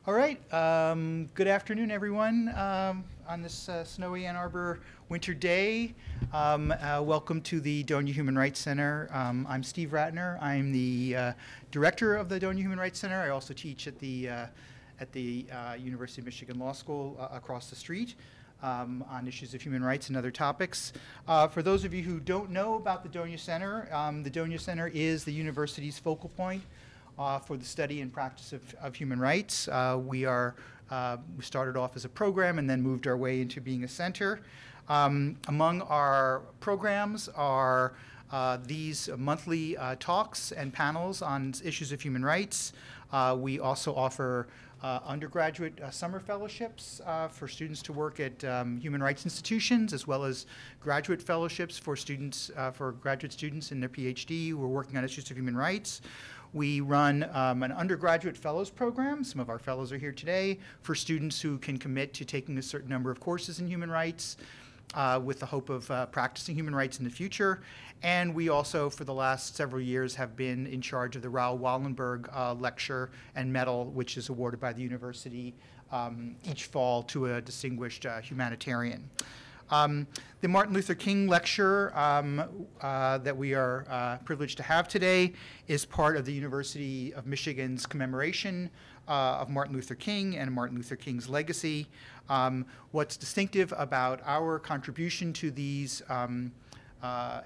All right. Good afternoon, everyone. On this snowy Ann Arbor winter day, welcome to the Donia Human Rights Center. I'm Steve Ratner. I'm the director of the Donia Human Rights Center. I also teach at the University of Michigan Law School across the street on issues of human rights and other topics. For those of you who don't know about the Donia Center is the university's focal point for the study and practice of human rights. We started off as a program and then moved our way into being a center. Among our programs are these monthly talks and panels on issues of human rights. We also offer undergraduate summer fellowships for students to work at human rights institutions, as well as graduate fellowships for students, for graduate students in their PhD who are working on issues of human rights. We run an undergraduate fellows program. Some of our fellows are here today for students who can commit to taking a certain number of courses in human rights with the hope of practicing human rights in the future. And we also, for the last several years, have been in charge of the Raoul Wallenberg Lecture and Medal, which is awarded by the university each fall to a distinguished humanitarian. The Martin Luther King Lecture that we are privileged to have today is part of the University of Michigan's commemoration of Martin Luther King and Martin Luther King's legacy. What's distinctive about our contribution to these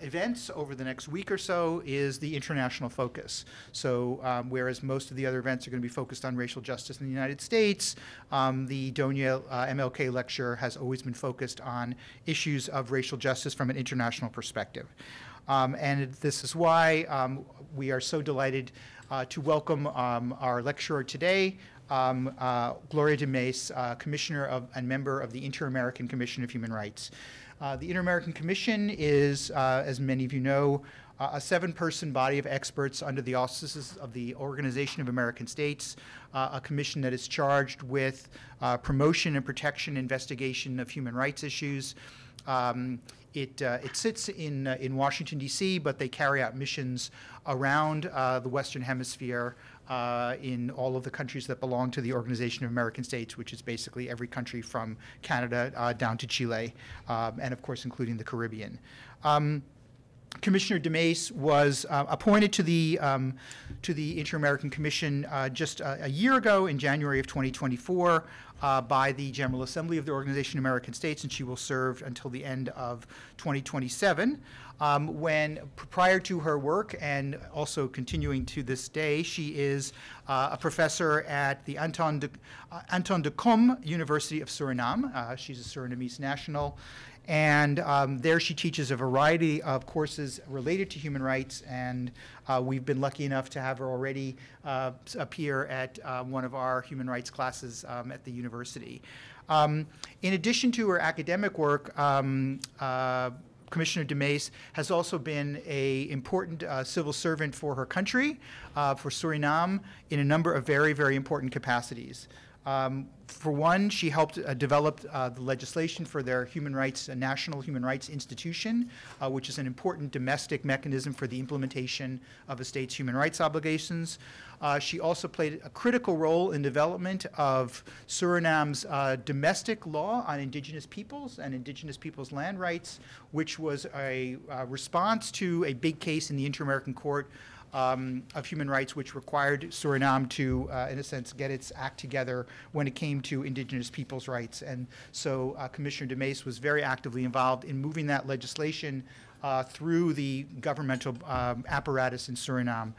events over the next week or so is the international focus. So whereas most of the other events are going to be focused on racial justice in the United States, the Donia MLK lecture has always been focused on issues of racial justice from an international perspective. And this is why we are so delighted to welcome our lecturer today, Gloria Mees, Commissioner and member of the Inter-American Commission of Human Rights. The Inter-American Commission is, as many of you know, a 7-person body of experts under the auspices of the Organization of American States, a commission that is charged with promotion and protection, investigation of human rights issues. It sits in Washington, D.C., but they carry out missions around the Western Hemisphere in all of the countries that belong to the Organization of American States, which is basically every country from Canada down to Chile, and of course including the Caribbean. Commissioner Mees was appointed to the Inter-American Commission just a year ago in January of 2024 by the General Assembly of the Organization of American States, and she will serve until the end of 2027. Prior to her work, and also continuing to this day, she is a professor at the Anton de Kom University of Suriname. She's a Surinamese national. And there she teaches a variety of courses related to human rights, and we've been lucky enough to have her already appear at one of our human rights classes at the university. In addition to her academic work, Commissioner Mees has also been an important civil servant for her country, for Suriname, in a number of very, very important capacities. For one, she helped develop the legislation for their human rights, national human rights institution, which is an important domestic mechanism for the implementation of a state's human rights obligations. She also played a critical role in development of Suriname's domestic law on indigenous peoples and indigenous peoples' land rights, which was a response to a big case in the Inter-American Court of Human Rights, which required Suriname to, in a sense, get its act together when it came to indigenous people's rights. And so Commissioner Mees was very actively involved in moving that legislation through the governmental apparatus in Suriname.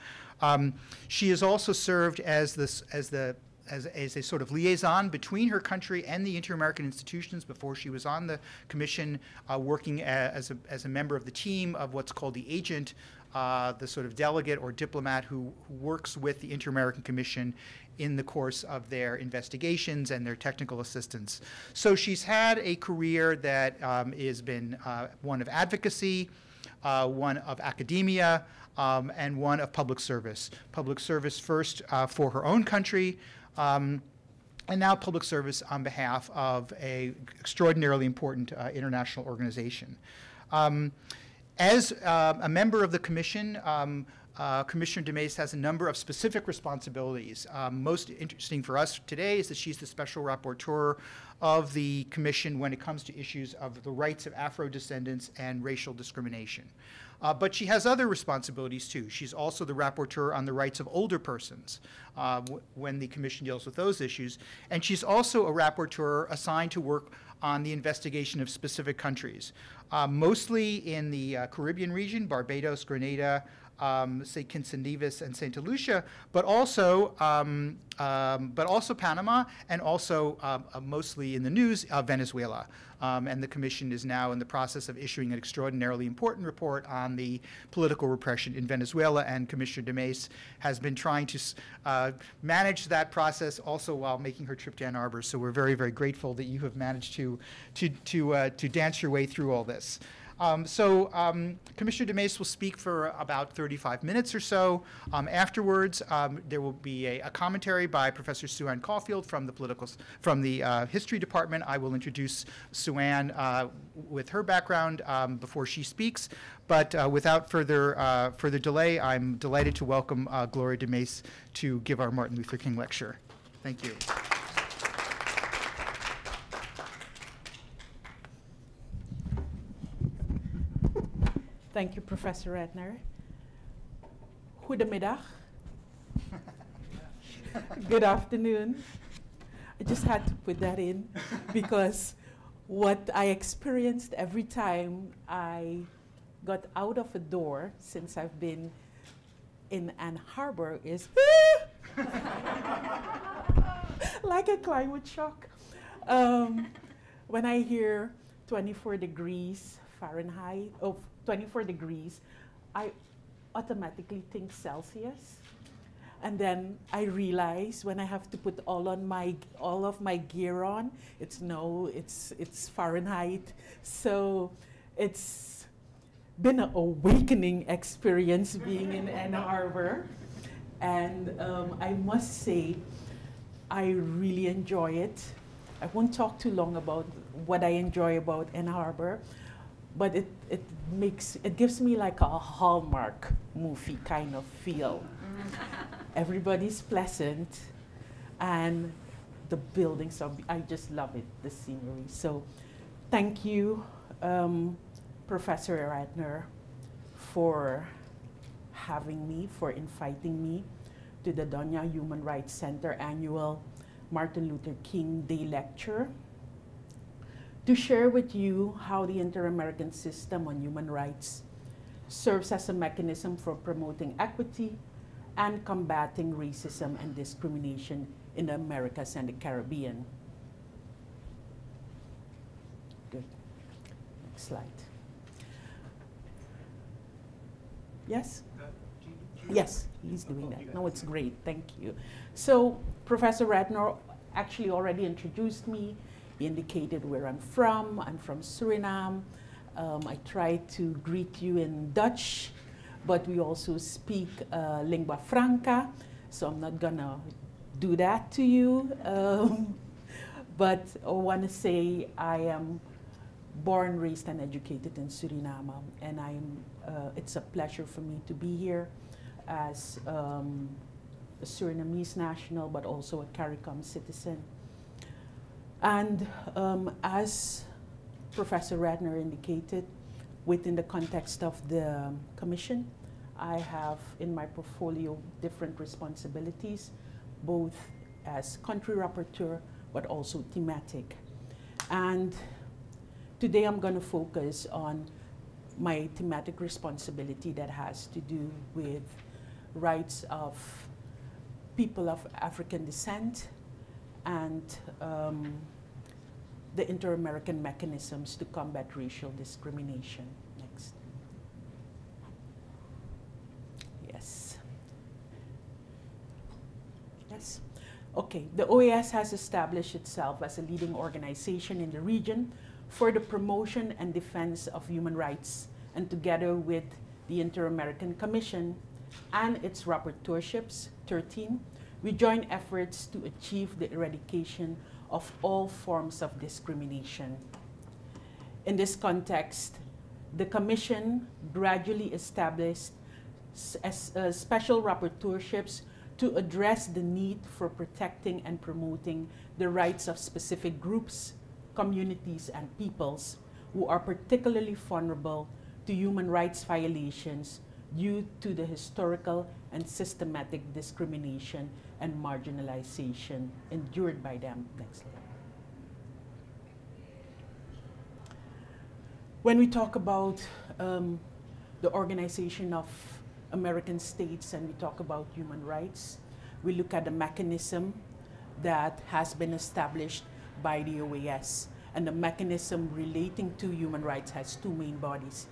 She has also served as a sort of liaison between her country and the inter-American institutions before she was on the commission, working as a member of the team of what's called the agent, the sort of delegate or diplomat who works with the Inter-American Commission in the course of their investigations and their technical assistance. So she's had a career that has been one of advocacy, one of academia, and one of public service. Public service first for her own country, and now public service on behalf of an extraordinarily important international organization. As a member of the commission, Commissioner de Mees has a number of specific responsibilities. Most interesting for us today is that she's the special rapporteur of the Commission when it comes to issues of the rights of Afro-Descendants and racial discrimination. But she has other responsibilities too. She's also the rapporteur on the rights of older persons when the Commission deals with those issues. And she's also a rapporteur assigned to work on the investigation of specific countries, mostly in the Caribbean region, Barbados, Grenada, St. Kitts and Nevis, and St. Lucia, but also Panama, and also mostly in the news, Venezuela. And the Commission is now in the process of issuing an extraordinarily important report on the political repression in Venezuela, and Commissioner de Mees has been trying to manage that process also while making her trip to Ann Arbor. So we're very, very grateful that you have managed to dance your way through all this. Commissioner de Mees will speak for about 35 minutes or so. Afterwards, there will be a commentary by Professor Sue-Ann Caulfield from the History Department. I will introduce Sue-Ann with her background before she speaks. But without further delay, I'm delighted to welcome Gloria de Mees to give our Martin Luther King lecture. Thank you. Thank you, Professor Ratner. Goedemiddag. Good afternoon. I just had to put that in because what I experienced every time I got out of a door since I've been in Ann Arbor is like a climate shock. When I hear 24 degrees Fahrenheit, 24 degrees, I automatically think Celsius. And then I realize when I have to put all of my gear on, it's Fahrenheit. So it's been an awakening experience being in Ann Arbor. And I must say, I really enjoy it. I won't talk too long about what I enjoy about Ann Arbor, but it gives me like a Hallmark movie kind of feel. Everybody's pleasant, and the buildings I just love it, the scenery. So thank you, Professor Ratner, for having me, for inviting me to the Donia Human Rights Center annual Martin Luther King Day Lecture, to share with you how the Inter-American System on Human Rights serves as a mechanism for promoting equity and combating racism and discrimination in the Americas and the Caribbean. Good. Next slide. Yes? Yes, he's doing that. No, it's great. Thank you. So Professor Ratner actually already introduced me. He indicated where I'm from. I'm from Suriname. I tried to greet you in Dutch, but we also speak lingua franca, so I'm not gonna do that to you. But I want to say I am born, raised, and educated in Suriname, and it's a pleasure for me to be here as a Surinamese national, but also a CARICOM citizen. And as Professor Ratner indicated, within the context of the Commission, I have in my portfolio different responsibilities, both as country rapporteur, but also thematic. And today I'm going to focus on my thematic responsibility that has to do with rights of people of African descent and the inter-American mechanisms to combat racial discrimination. Next. Yes. Yes. Okay, the OAS has established itself as a leading organization in the region for the promotion and defense of human rights, and together with the Inter-American Commission and its rapporteurships, 13, we join efforts to achieve the eradication of all forms of discrimination. In this context, the Commission gradually established special rapporteurships to address the need for protecting and promoting the rights of specific groups, communities, and peoples who are particularly vulnerable to human rights violations due to the historical and systematic discrimination and marginalization endured by them. Next slide. When we talk about the Organization of American States and we talk about human rights, we look at the mechanism that has been established by the OAS. And the mechanism relating to human rights has two main bodies: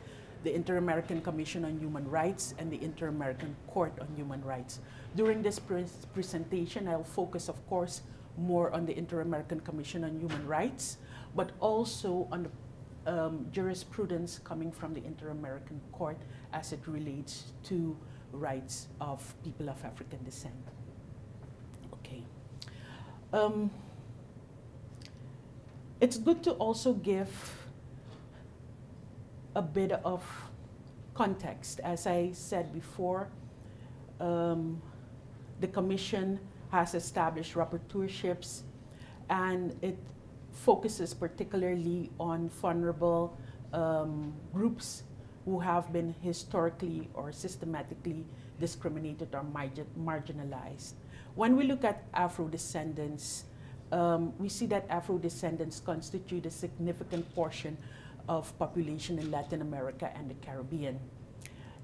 the Inter-American Commission on Human Rights and the Inter-American Court on Human Rights. During this presentation, I'll focus, of course, more on the Inter-American Commission on Human Rights, but also on the jurisprudence coming from the Inter-American Court as it relates to rights of people of African descent. Okay. It's good to also give a bit of context. As I said before, the Commission has established rapporteurships, and it focuses particularly on vulnerable groups who have been historically or systematically discriminated or marginalized. When we look at Afro-Descendants, we see that Afro-Descendants constitute a significant portion of population in Latin America and the Caribbean.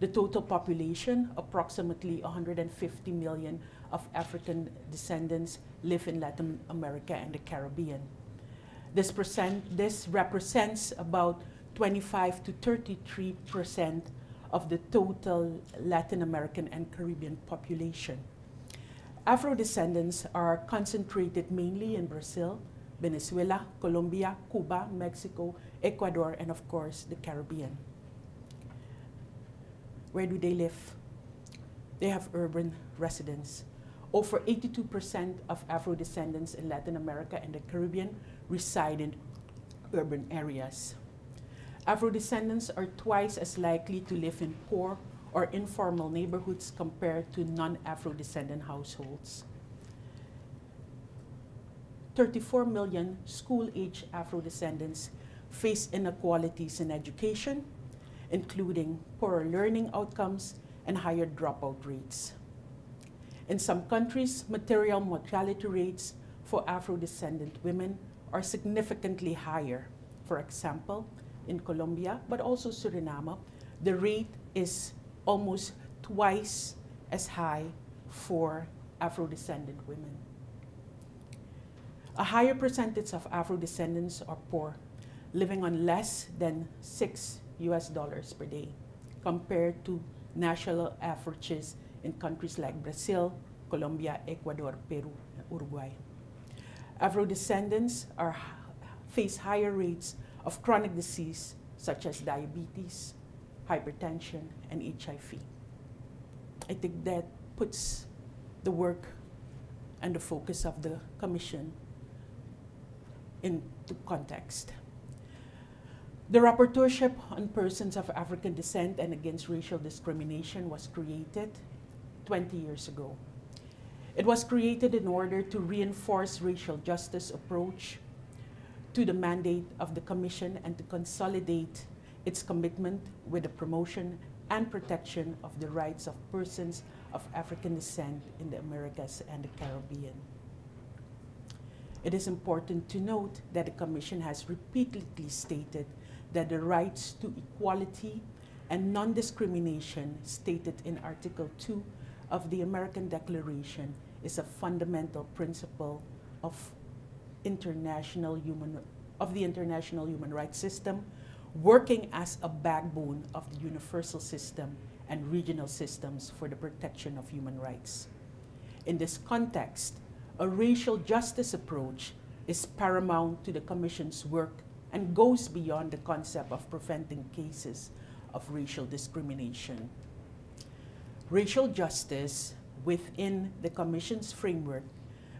The total population, approximately 150 million of African descendants, live in Latin America and the Caribbean. This represents about 25 to 33% of the total Latin American and Caribbean population. Afro-descendants are concentrated mainly in Brazil, Venezuela, Colombia, Cuba, Mexico, Ecuador, and of course, the Caribbean. Where do they live? They have urban residence. Over 82% of Afro-descendants in Latin America and the Caribbean reside in urban areas. Afro-descendants are twice as likely to live in poor or informal neighborhoods compared to non-Afro-descendant households. 34 million school-age Afro-descendants face inequalities in education, including poorer learning outcomes and higher dropout rates. In some countries, material mortality rates for Afro-descendant women are significantly higher. For example, in Colombia, but also Suriname, the rate is almost twice as high for Afro-descendant women. A higher percentage of Afro-descendants are poor, living on less than $6 per day, compared to national averages in countries like Brazil, Colombia, Ecuador, Peru, and Uruguay. Afro-descendants face higher rates of chronic disease such as diabetes, hypertension, and HIV. I think that puts the work and the focus of the Commission into context. The Rapporteurship on Persons of African Descent and Against Racial Discrimination was created 20 years ago. It was created in order to reinforce racial justice approach to the mandate of the Commission and to consolidate its commitment with the promotion and protection of the rights of persons of African descent in the Americas and the Caribbean. It is important to note that the Commission has repeatedly stated that the rights to equality and non-discrimination stated in Article 2 of the American Declaration is a fundamental principle of the international human rights system, working as a backbone of the universal system and regional systems for the protection of human rights. In this context, a racial justice approach is paramount to the Commission's work and goes beyond the concept of preventing cases of racial discrimination. Racial justice within the Commission's framework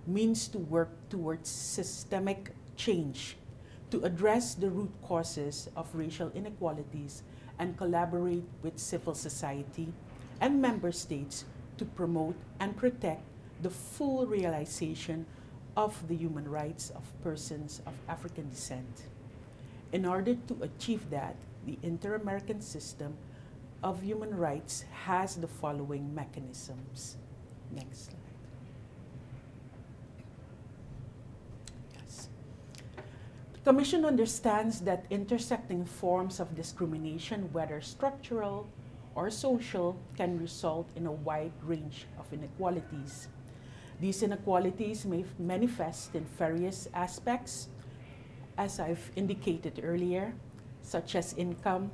means to work towards systemic change to address the root causes of racial inequalities and collaborate with civil society and member states to promote and protect the full realization of the human rights of persons of African descent. In order to achieve that, the Inter-American System of Human Rights has the following mechanisms. Next slide. Yes. The Commission understands that intersecting forms of discrimination, whether structural or social, can result in a wide range of inequalities. These inequalities may manifest in various aspects, as I've indicated earlier, such as income,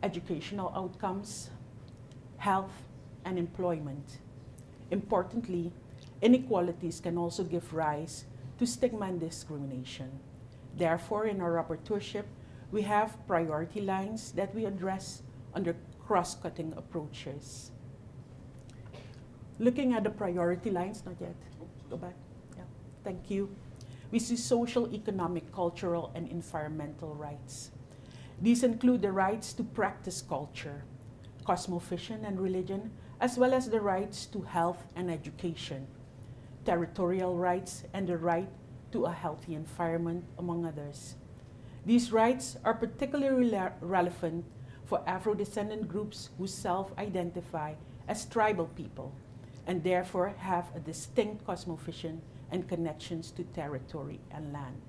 educational outcomes, health, and employment. Importantly, inequalities can also give rise to stigma and discrimination. Therefore, in our rapporteurship, we have priority lines that we address under cross-cutting approaches. Looking at the priority lines, not yet, go back, yeah, thank you. We see social, economic, cultural, and environmental rights. These include the rights to practice culture, cosmovision and religion, as well as the rights to health and education, territorial rights, and the right to a healthy environment, among others. These rights are particularly relevant for Afro-descendant groups who self-identify as tribal people and therefore have a distinct cosmovision and connections to territory and land.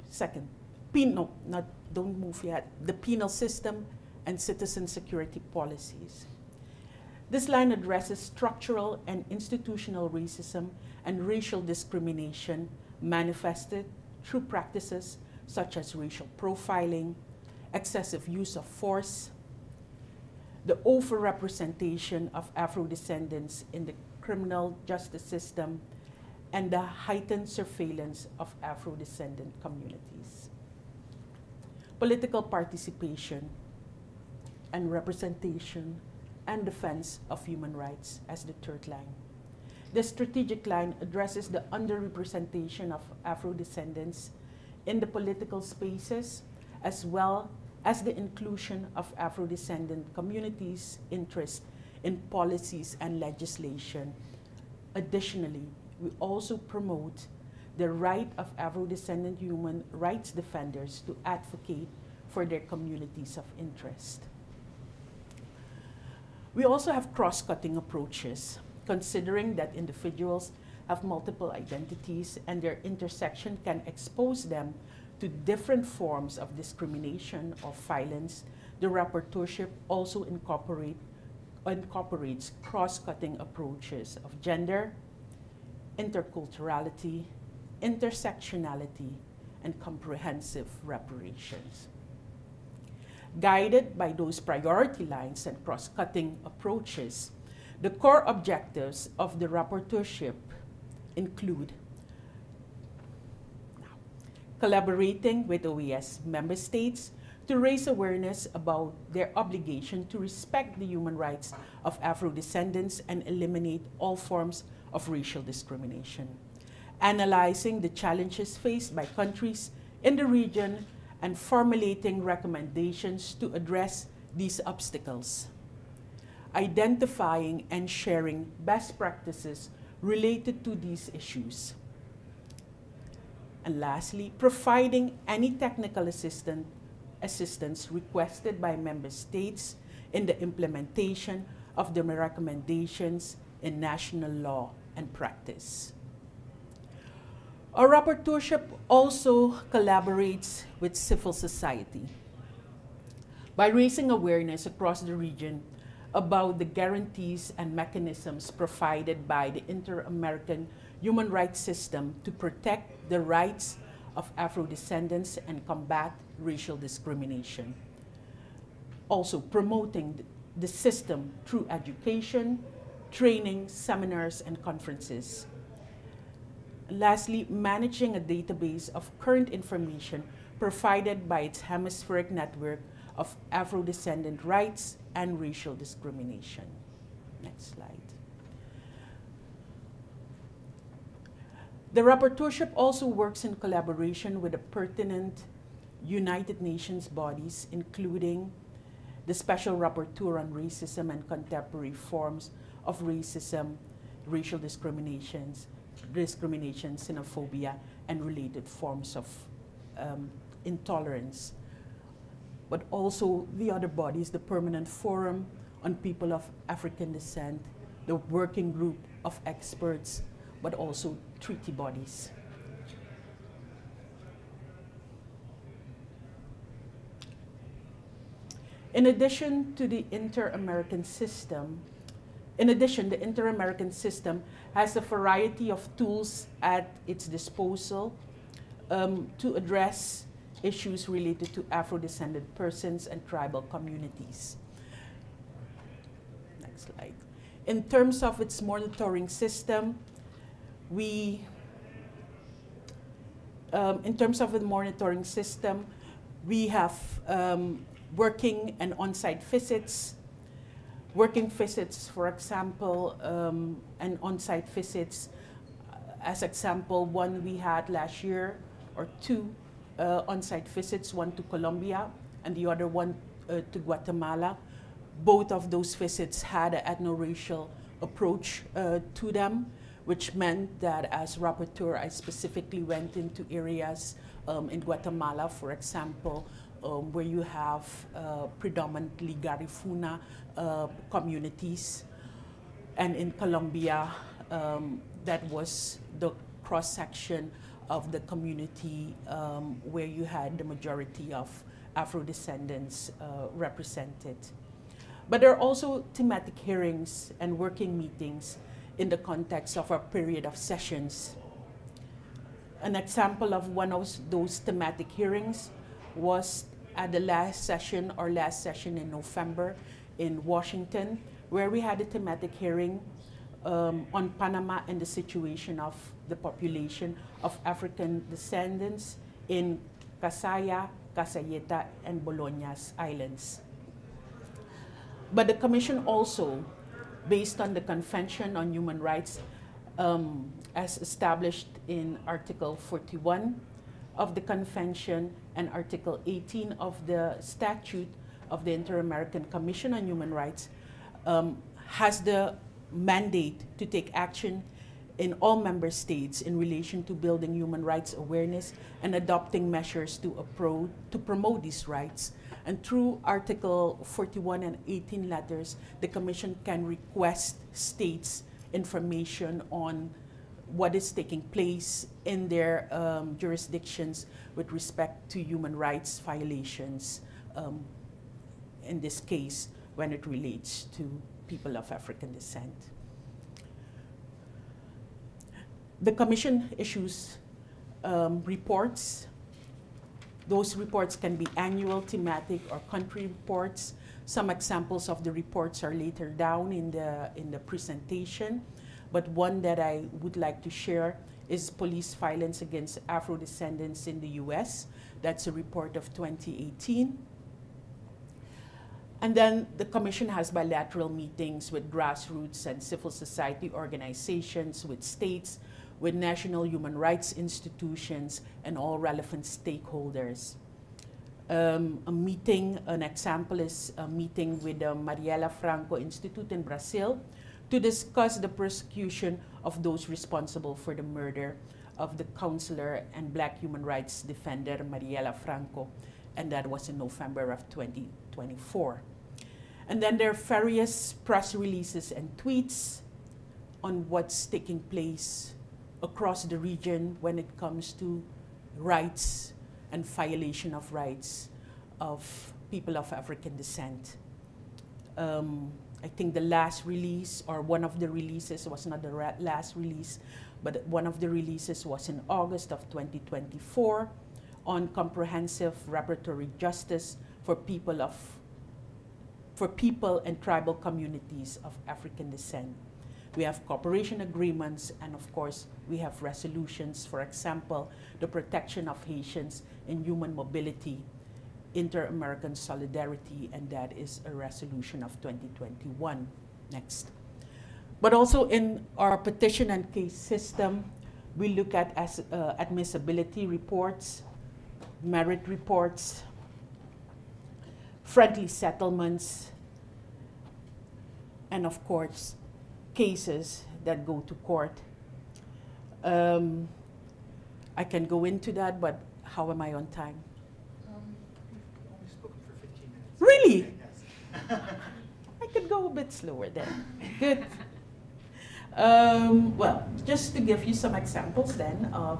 Second, don't move yet, the penal system and citizen security policies. This line addresses structural and institutional racism and racial discrimination manifested through practices such as racial profiling, excessive use of force, the overrepresentation of Afro-descendants in the criminal justice system, and the heightened surveillance of Afro-descendant communities. Political participation and representation and defense of human rights as the third line. The strategic line addresses the underrepresentation of Afro-descendants in the political spaces, as well as the inclusion of Afro-descendant communities' interest in policies and legislation. Additionally, we also promote the right of Afro-descendant human rights defenders to advocate for their communities of interest. We also have cross-cutting approaches, considering that individuals have multiple identities and their intersection can expose them to different forms of discrimination or violence. The rapporteurship also incorporates cross-cutting approaches of gender, interculturality, intersectionality, and comprehensive reparations. Guided by those priority lines and cross-cutting approaches, the core objectives of the rapporteurship include collaborating with OAS member states to raise awareness about their obligation to respect the human rights of Afro-descendants and eliminate all forms of racial discrimination. Analyzing the challenges faced by countries in the region and formulating recommendations to address these obstacles. Identifying and sharing best practices related to these issues. And lastly, providing any technical assistance requested by member states in the implementation of the recommendations in national law and practice. Our rapporteurship also collaborates with civil society by raising awareness across the region about the guarantees and mechanisms provided by the Inter-American human rights system to protect the rights of Afro-descendants and combat racial discrimination. Also promoting the system through education, training, seminars, and conferences. Lastly, managing a database of current information provided by its hemispheric network of Afro-descendant rights and racial discrimination. Next slide. The rapporteurship also works in collaboration with the pertinent United Nations bodies, including the Special Rapporteur on Racism and Contemporary Forms of Racism, Racial Discriminations, Xenophobia, and related forms of intolerance. But also the other bodies, the Permanent Forum on People of African Descent, the Working Group of Experts, but also treaty bodies. In addition to the Inter-American system, the Inter-American system has a variety of tools at its disposal to address issues related to Afro-descendant persons and tribal communities. Next slide. In terms of its monitoring system, we have working and on-site visits. Working visits, for example, and on-site visits, as example, one we had last year, or two on-site visits, one to Colombia and the other one to Guatemala. Both of those visits had an ethno-racial approach to them, which meant that as rapporteur, I specifically went into areas in Guatemala, for example, where you have predominantly Garifuna communities, and in Colombia, that was the cross-section of the community where you had the majority of Afro-Descendants represented. But there are also thematic hearings and working meetings in the context of a period of sessions. An example of one of those thematic hearings was at the last session in November in Washington, where we had a thematic hearing on Panama and the situation of the population of African descendants in Casaya, Casayeta, and Bologna's islands. But the Commission also, based on the Convention on Human Rights as established in Article 41 of the Convention and Article 18 of the Statute of the Inter-American Commission on Human Rights, has the mandate to take action in all member states in relation to building human rights awareness and adopting measures to promote these rights. And through Article 41 and 18 letters, the Commission can request states information on what is taking place in their jurisdictions with respect to human rights violations, in this case, when it relates to people of African descent. The Commission issues reports. Those reports can be annual, thematic, or country reports. Some examples of the reports are later down in the presentation, but one that I would like to share is police violence against Afro-descendants in the US. That's a report of 2018. And then the Commission has bilateral meetings with grassroots and civil society organizations, with states, with national human rights institutions, and all relevant stakeholders. An example is a meeting with the Marielle Franco Institute in Brazil to discuss the persecution of those responsible for the murder of the counselor and Black human rights defender Marielle Franco, and that was in November of 2024. And then there are various press releases and tweets on what's taking place across the region when it comes to rights and violation of rights of people of African descent. I think the last release, or one of the releases, was not the last release, but one of the releases was in August of 2024 on comprehensive reparatory justice for people and tribal communities of African descent. We have cooperation agreements, and of course, we have resolutions. For example, the protection of Haitians in human mobility, Inter-American solidarity, and that is a resolution of 2021. Next. But also in our petition and case system, we look at admissibility reports, merit reports, friendly settlements, and of course, cases that go to court. I can go into that, but how am I on time? We've only spoken for 15 minutes. Really? Yes. I could go a bit slower then. Good. Well, just to give you some examples then of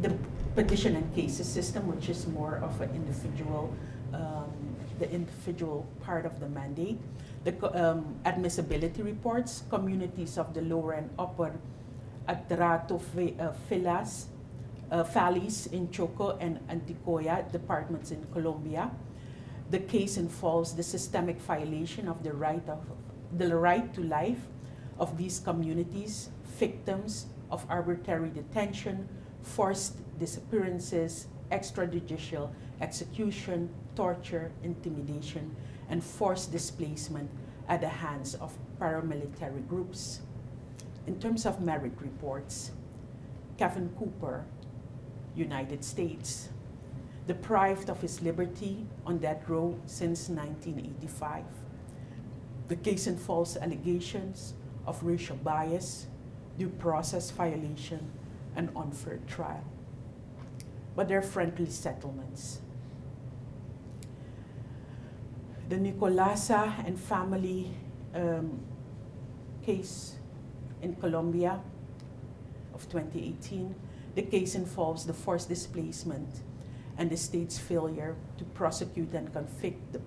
the petition and cases system, which is more of an individual, the individual part of the mandate. The admissibility reports, communities of the lower and upper Atrato valleys in Choco and Antioquia departments in Colombia. The case involves the systemic violation of the right to life of these communities, victims of arbitrary detention, forced disappearances, extrajudicial execution, torture, intimidation, and forced displacement at the hands of paramilitary groups. In terms of merit reports, Kevin Cooper, United States, deprived of his liberty on death row since 1985. The case involves allegations of racial bias, due process violation, and unfair trial. But they're friendly settlements. The Nicolasa and family case in Colombia of 2018, the case involves the forced displacement and the state's failure to prosecute and convict the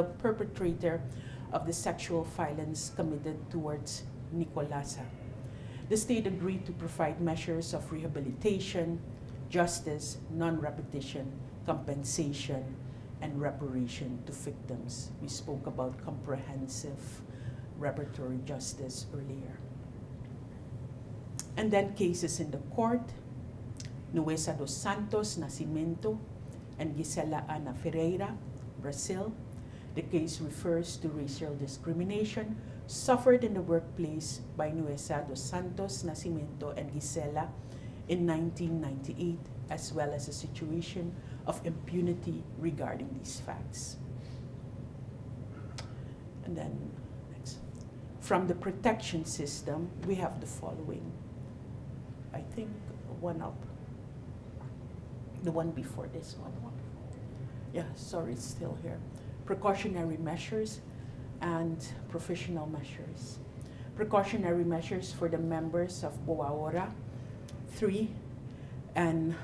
perpetrator of the sexual violence committed towards Nicolasa. The state agreed to provide measures of rehabilitation, justice, non-repetition, compensation, and reparation to victims. We spoke about comprehensive reparatory justice earlier. And then cases in the court, Nuesa dos Santos Nascimento and Gisela Ana Ferreira, Brazil. The case refers to racial discrimination suffered in the workplace by Nuesa dos Santos Nascimento and Gisela in 1998, as well as a situation of impunity regarding these facts. And then next. From the protection system, we have the following. I think one up. The one before this one. Yeah, sorry, it's still here. Precautionary measures and professional measures. Precautionary measures for the members of Boaora 3 and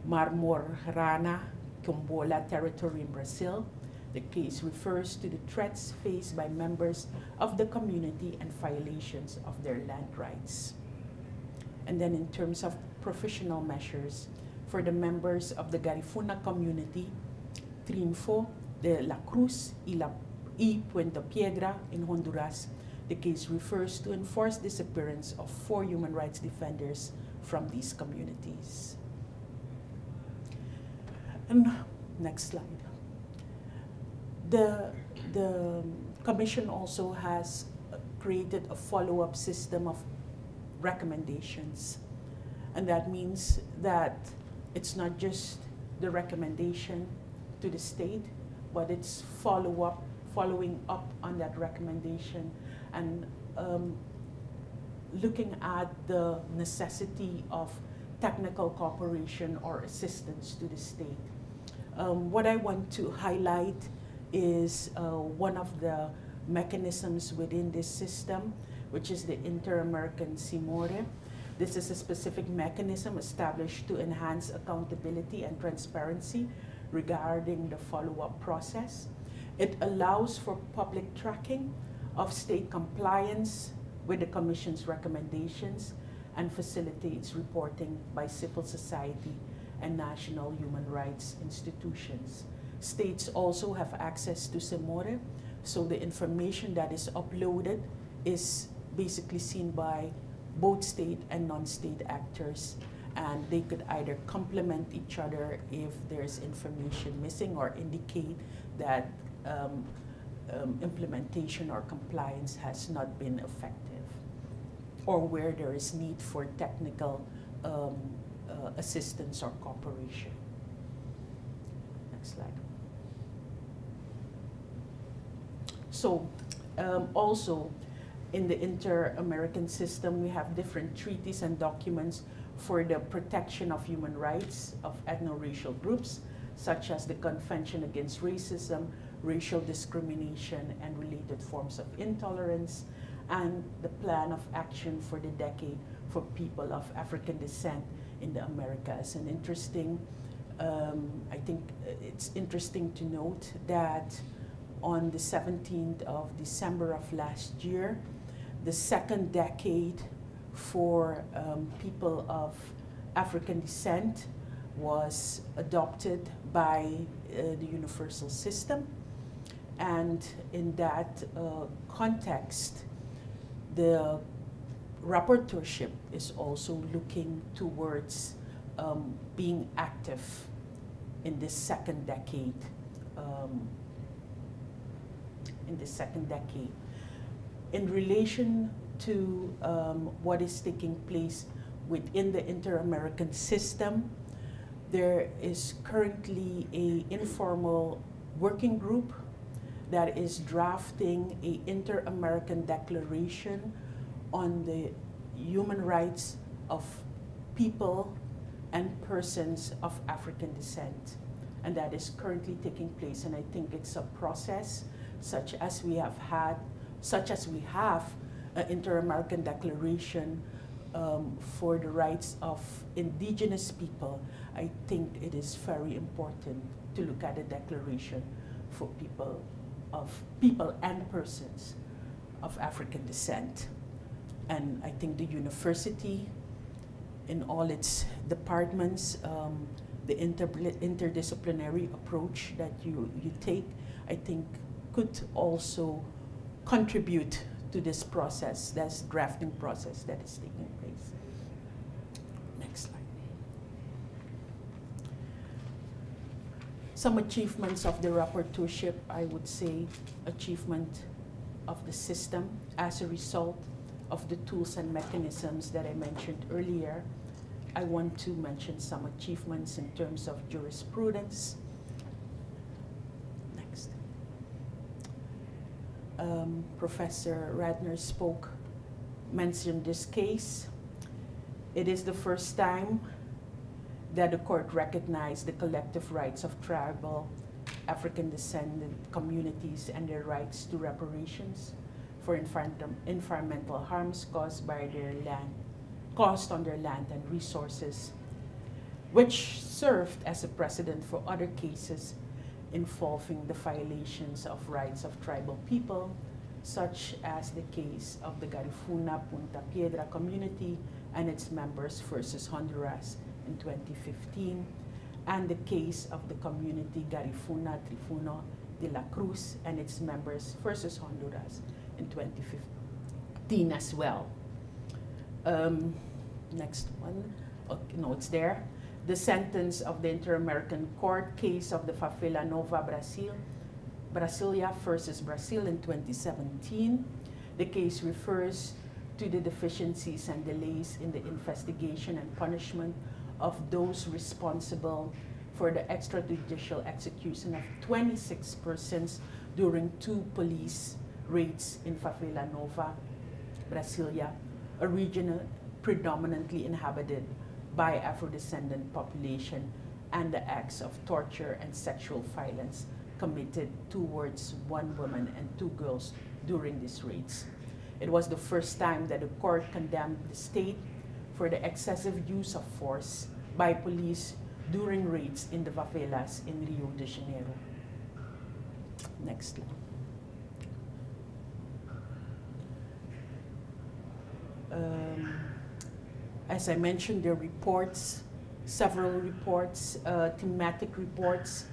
Marmorana, Quimbola territory in Brazil. The case refers to the threats faced by members of the community and violations of their land rights. And then in terms of professional measures, for the members of the Garifuna community, Triunfo de la Cruz y Puente Piedra in Honduras, the case refers to enforced disappearance of 4 human rights defenders from these communities. And next slide. The Commission also has created a follow-up system of recommendations. And that means that it's not just the recommendation to the state, but it's following up on that recommendation and looking at the necessity of technical cooperation or assistance to the state. What I want to highlight is one of the mechanisms within this system, which is the Inter-American CIMORE. This is a specific mechanism established to enhance accountability and transparency regarding the follow-up process. It allows for public tracking of state compliance with the Commission's recommendations and facilitates reporting by civil society and national human rights institutions. States also have access to CIMORE, so the information that is uploaded is basically seen by both state and non-state actors, and they could either complement each other if there's information missing or indicate that implementation or compliance has not been effective, or where there is need for technical assistance or cooperation. slide. So also in the inter-American system, we have different treaties and documents for the protection of human rights of ethno-racial groups, such as the Convention Against Racism, Racial Discrimination, and Related Forms of Intolerance, and the Plan of Action for the Decade for People of African Descent in the Americas. And interesting, I think it's interesting to note that on the 17th of December of last year, the second decade for people of African descent was adopted by the universal system. And in that context, the rapporteurship is also looking towards being active in this second decade. In relation to what is taking place within the inter-American system, there is currently an informal working group that is drafting an inter-American declaration on the human rights of people and persons of African descent. And that is currently taking place, and I think it's a process such as we have an inter-American declaration for the rights of indigenous people. I think it is very important to look at a declaration for people and persons of African descent. And I think the university, in all its departments, the interdisciplinary approach that you take, I think could also contribute to this process, this drafting process that is taking place. Next slide. Some achievements of the rapporteurship, I would say, achievement of the system as a result of the tools and mechanisms that I mentioned earlier. I want to mention some achievements in terms of jurisprudence. Next. Professor Ratner mentioned this case. It is the first time that the court recognized the collective rights of tribal African descendant communities and their rights to reparations for environmental harms caused on their land and resources, which served as a precedent for other cases involving the violations of rights of tribal people, such as the case of the Garifuna Punta Piedra community and its members versus Honduras in 2015, and the case of the community Garifuna Trifuno de la Cruz and its members versus Honduras in 2015 as well. Next one, okay, no, it's there. The sentence of the Inter-American Court case of the Favela Nova Brasilia versus Brazil in 2017. The case refers to the deficiencies and delays in the investigation and punishment of those responsible for the extrajudicial execution of 26 persons during 2 police raids in Favela Nova Brasilia, a region predominantly inhabited by Afro-Descendant population, and the acts of torture and sexual violence committed towards 1 woman and 2 girls during these raids. It was the first time that the court condemned the state for the excessive use of force by police during raids in the favelas in Rio de Janeiro. Next slide. As I mentioned, there are reports, several reports, thematic reports.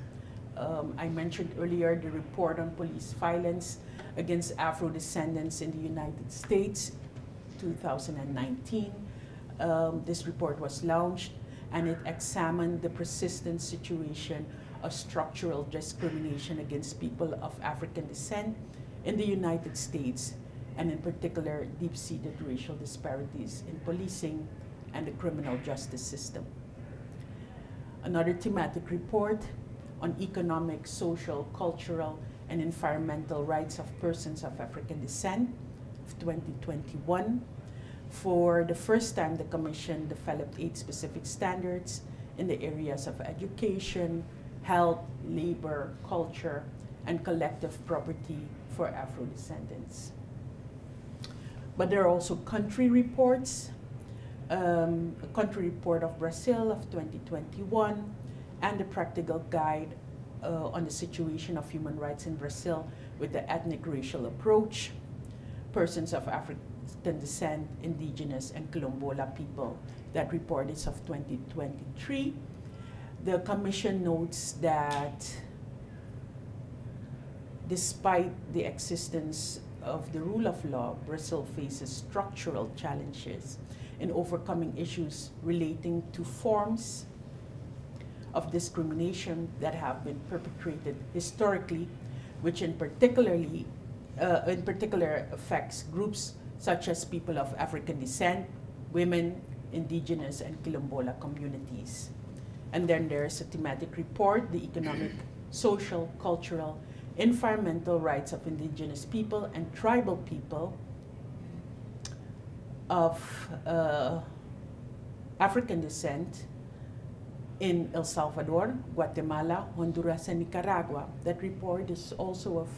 I mentioned earlier the report on police violence against Afro-Descendants in the United States, 2019. This report was launched, and it examined the persistent situation of structural discrimination against people of African descent in the United States, and in particular, deep-seated racial disparities in policing and the criminal justice system. Another thematic report on economic, social, cultural, and environmental rights of persons of African descent of 2021. For the first time, the Commission developed 8 specific standards in the areas of education, health, labor, culture, and collective property for Afro-Descendants. But there are also country reports, a country report of Brazil of 2021, and a practical guide on the situation of human rights in Brazil with the ethnic racial approach, persons of African descent, indigenous, and Quilombola people. That report is of 2023. The Commission notes that despite the existence of the rule of law, Brazil faces structural challenges in overcoming issues relating to forms of discrimination that have been perpetrated historically, which in particular affects groups such as people of African descent, women, indigenous, and Quilombola communities. And then there's a thematic report, the economic, social, cultural, environmental rights of indigenous people and tribal people of African descent in El Salvador, Guatemala, Honduras, and Nicaragua. That report is also of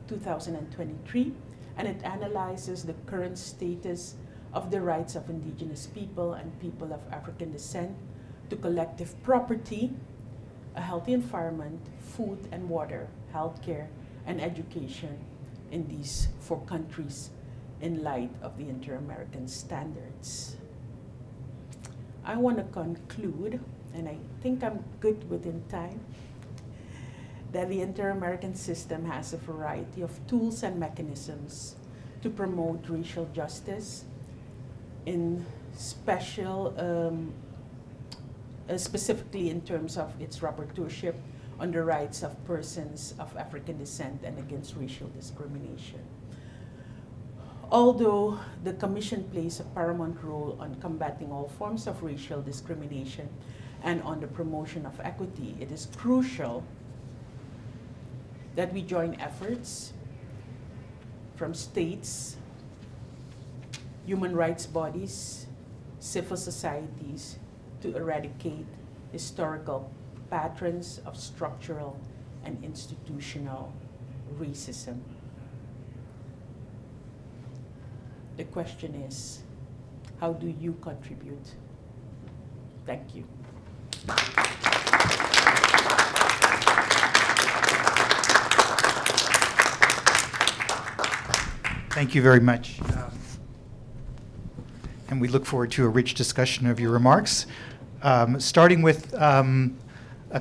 2023, and it analyzes the current status of the rights of indigenous people and people of African descent to collective property, a healthy environment, food and water, healthcare, and education in these 4 countries in light of the Inter-American standards. I want to conclude, and I think I'm good within time, that the Inter-American system has a variety of tools and mechanisms to promote racial justice in specifically in terms of its rapporteurship on the rights of persons of African descent and against racial discrimination. Although the Commission plays a paramount role on combating all forms of racial discrimination and on the promotion of equity, it is crucial that we join efforts from states, human rights bodies, civil societies to eradicate historical patterns of structural and institutional racism. The question is, how do you contribute? Thank you. Thank you very much. And we look forward to a rich discussion of your remarks. Starting with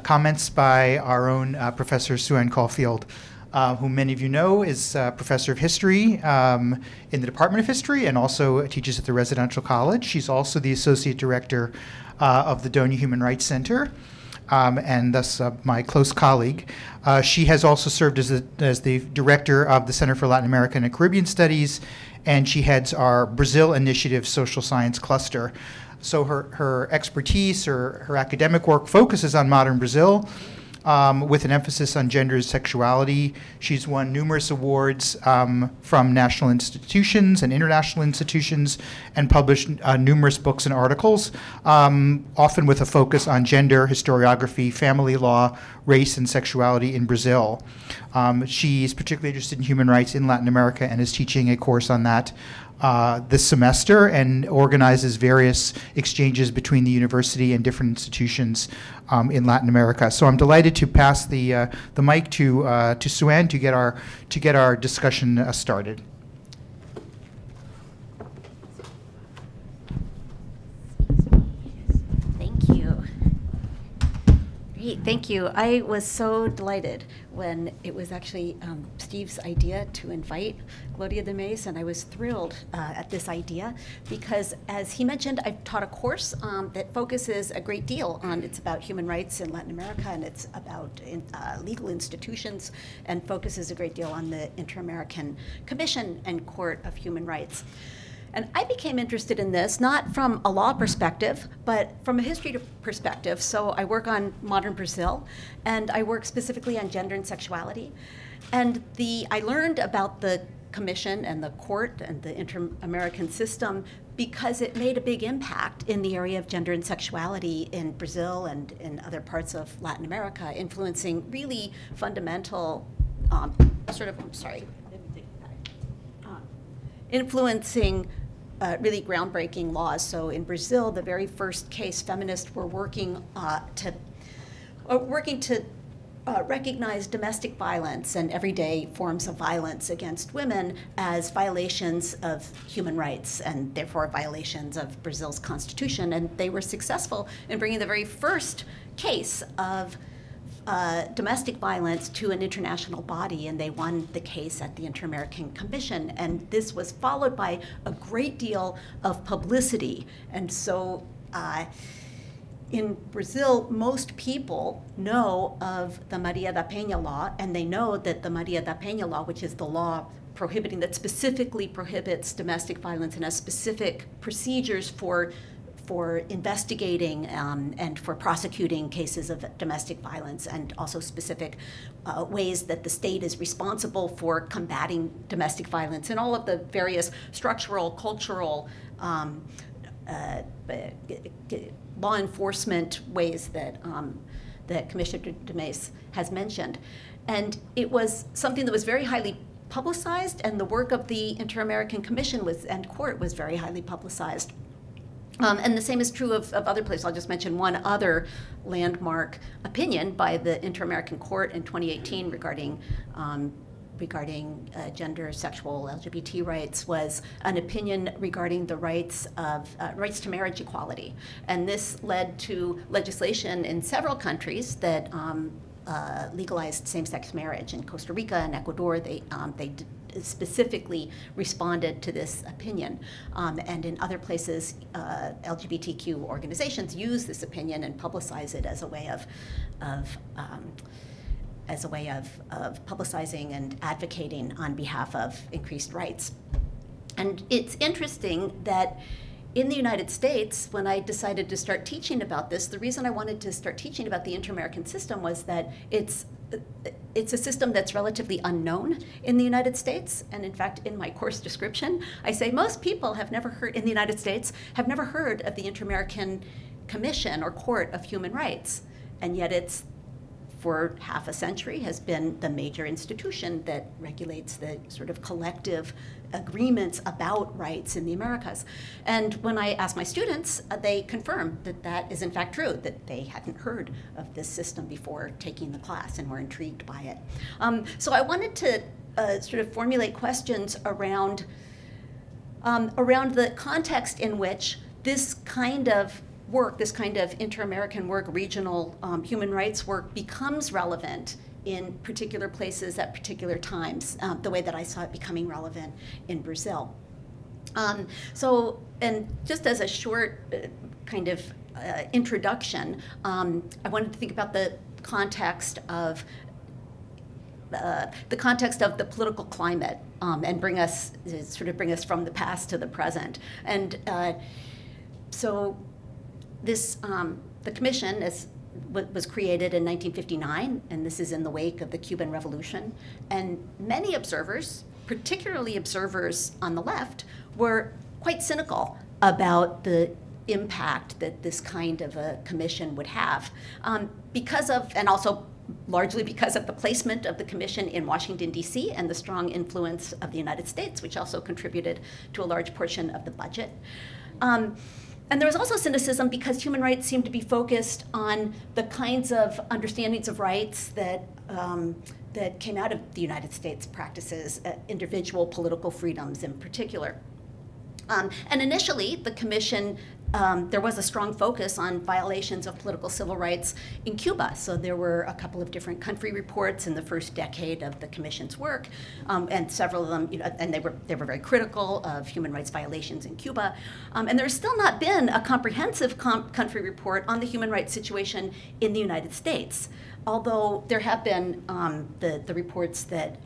comments by our own Professor Sue-Ann Caulfield, whom many of you know is Professor of History in the Department of History and also teaches at the Residential College. She's also the Associate Director of the Donia Human Rights Center, and thus my close colleague. She has also served as the Director of the Center for Latin American and Caribbean Studies, and she heads our Brazil Initiative Social Science Cluster. So her expertise, her academic work focuses on modern Brazil, with an emphasis on gender and sexuality. She's won numerous awards from national institutions and international institutions and published numerous books and articles, often with a focus on gender, historiography, family law, race, and sexuality in Brazil. She's particularly interested in human rights in Latin America and is teaching a course on that this semester and organizes various exchanges between the university and different institutions in Latin America. So I'm delighted to pass the mic to Sue-Ann to get our discussion started. Thank you. Great, thank you. I was so delighted when it was actually Steve's idea to invite Gloria de Mees, and I was thrilled at this idea because, as he mentioned, I've taught a course that focuses a great deal on, it's about human rights in Latin America, and it's about legal institutions, and focuses a great deal on the Inter-American Commission and Court of Human Rights. And I became interested in this, not from a law perspective, but from a history perspective. So I work on modern Brazil, and I work specifically on gender and sexuality. And I learned about the Commission and the court and the inter-American system because it made a big impact in the area of gender and sexuality in Brazil and in other parts of Latin America, influencing really fundamental, influencing really groundbreaking laws. So in Brazil, the very first case, feminists were working to recognize domestic violence and everyday forms of violence against women as violations of human rights and therefore violations of Brazil's constitution. And they were successful in bringing the very first case of domestic violence to an international body, and they won the case at the Inter-American Commission. And this was followed by a great deal of publicity. And so in Brazil, most people know of the Maria da Penha law, and they know that the Maria da Penha law, which is the law that specifically prohibits domestic violence and has specific procedures for investigating and for prosecuting cases of domestic violence, and also specific ways that the state is responsible for combating domestic violence and all of the various structural, cultural, law enforcement ways that Commissioner de Mees has mentioned. And it was something that was very highly publicized, and the work of the Inter-American Commission and court was very highly publicized. And the same is true of other places. I'll just mention one other landmark opinion by the Inter-American Court in 2018 regarding gender, sexual, LGBT rights, was an opinion regarding the rights to marriage equality. And this led to legislation in several countries that legalized same-sex marriage. In Costa Rica and Ecuador, they specifically responded to this opinion. And in other places, LGBTQ organizations use this opinion and publicize it as a way of publicizing and advocating on behalf of increased rights. And it's interesting that in the United States, when I decided to start teaching about this, the reason I wanted to start teaching about the inter-American system was that it's a system that's relatively unknown in the United States. And in fact, in my course description, I say most people have never heard, in the United States, have never heard of the Inter-American Commission or Court of Human Rights. And yet it's, for half a century, has been the major institution that regulates the sort of collective agreements about rights in the Americas. And when I asked my students, they confirmed that that is in fact true, that they hadn't heard of this system before taking the class and were intrigued by it. So I wanted to sort of formulate questions around the context in which this kind of work, this kind of inter-American work, regional human rights work, becomes relevant in particular places at particular times, the way that I saw it becoming relevant in Brazil. So, and just as a short kind of introduction, I wanted to think about the context of the political climate and bring us from the past to the present. And so this, the commission was created in 1959, and this is in the wake of the Cuban Revolution. And many observers, particularly observers on the left, were quite cynical about the impact that this kind of a commission would have because of, and also largely because of the placement of the commission in Washington, D.C., and the strong influence of the United States, which also contributed to a large portion of the budget. And there was also cynicism because human rights seemed to be focused on the kinds of understandings of rights that that came out of the United States practices, individual political freedoms in particular. And initially, the commission, there was a strong focus on violations of political civil rights in Cuba. So there were a couple of different country reports in the first decade of the commission's work, and several of them, and they were very critical of human rights violations in Cuba. And there's still not been a comprehensive country report on the human rights situation in the United States. Although there have been the reports that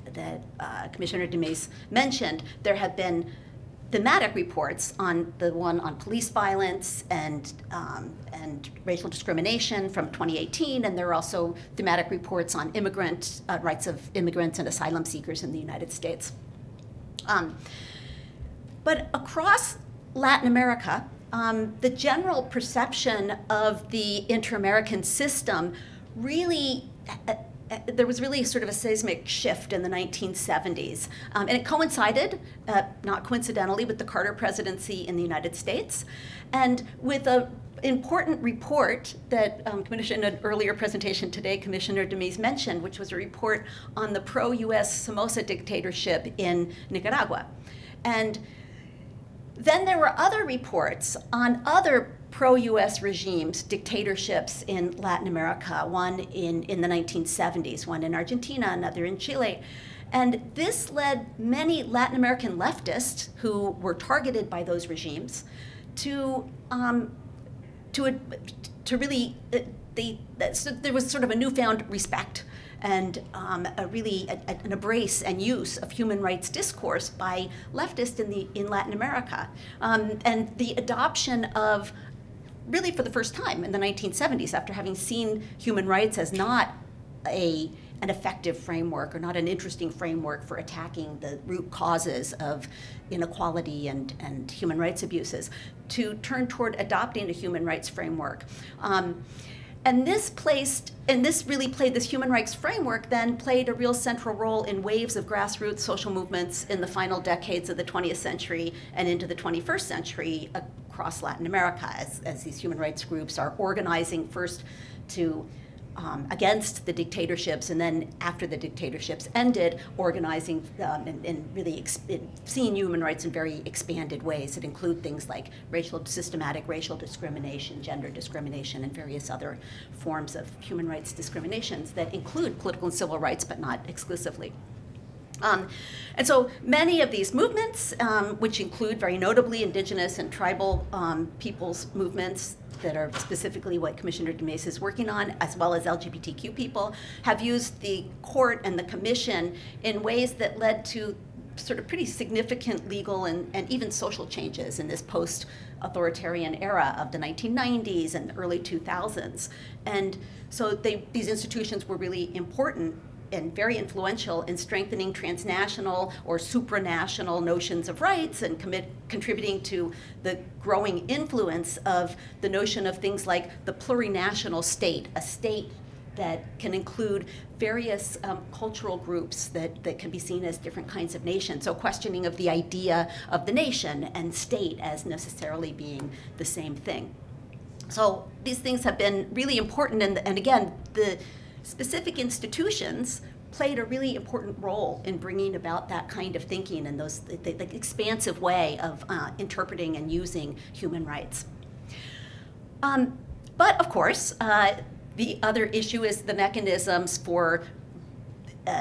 Commissioner de Mees mentioned, there thematic reports, on the one on police violence and racial discrimination from 2018, and there are also thematic reports on rights of immigrants and asylum seekers in the United States. But across Latin America, the general perception of the inter-American system really, there was really sort of a seismic shift in the 1970s. And it coincided, not coincidentally, with the Carter presidency in the United States, and with an important report that in an earlier presentation today, Commissioner Mees mentioned, which was a report on the pro-US Somoza dictatorship in Nicaragua. And then there were other reports on other pro-US regimes, dictatorships in Latin America, one in the 1970s, one in Argentina, another in Chile. And this led many Latin American leftists who were targeted by those regimes to really, so there was sort of a newfound respect and an embrace and use of human rights discourse by leftists in Latin America. And the adoption of, really for the first time in the 1970s, after having seen human rights as not an effective framework or not an interesting framework for attacking the root causes of inequality and human rights abuses, to turn toward adopting a human rights framework. And this human rights framework then played a real central role in waves of grassroots social movements in the final decades of the 20th century and into the 21st century across Latin America, as these human rights groups are organizing first to against the dictatorships, and then after the dictatorships ended, organizing and really seeing human rights in very expanded ways that include things like systematic racial discrimination, gender discrimination, and various other forms of human rights discriminations that include political and civil rights, but not exclusively. And so many of these movements, which include very notably indigenous and tribal peoples movements that are specifically what Commissioner Mees is working on, as well as LGBTQ people, have used the court and the commission in ways that led to sort of pretty significant legal and even social changes in this post-authoritarian era of the 1990s and early 2000s. And so these institutions were really important and very influential in strengthening transnational or supranational notions of rights and contributing to the growing influence of the notion of things like the plurinational state, a state that can include various cultural groups that can be seen as different kinds of nations. So questioning of the idea of the nation and state as necessarily being the same thing. So these things have been really important, and again, the specific institutions played a really important role in bringing about that kind of thinking and the expansive way of interpreting and using human rights. But of course, the other issue is the mechanisms for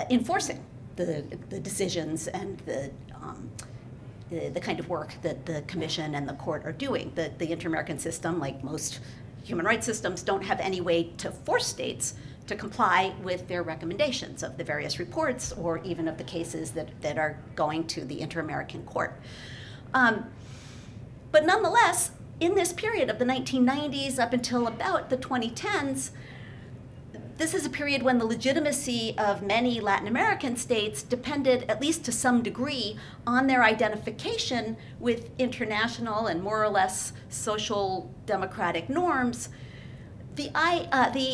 enforcing the decisions and the kind of work that the Commission and the court are doing. The inter-American system, like most human rights systems, don't have any way to force states to comply with their recommendations of the various reports or even of the cases that are going to the Inter-American Court. But nonetheless, in this period of the 1990s up until about the 2010s, this is a period when the legitimacy of many Latin American states depended, at least to some degree, on their identification with international and more or less social democratic norms. The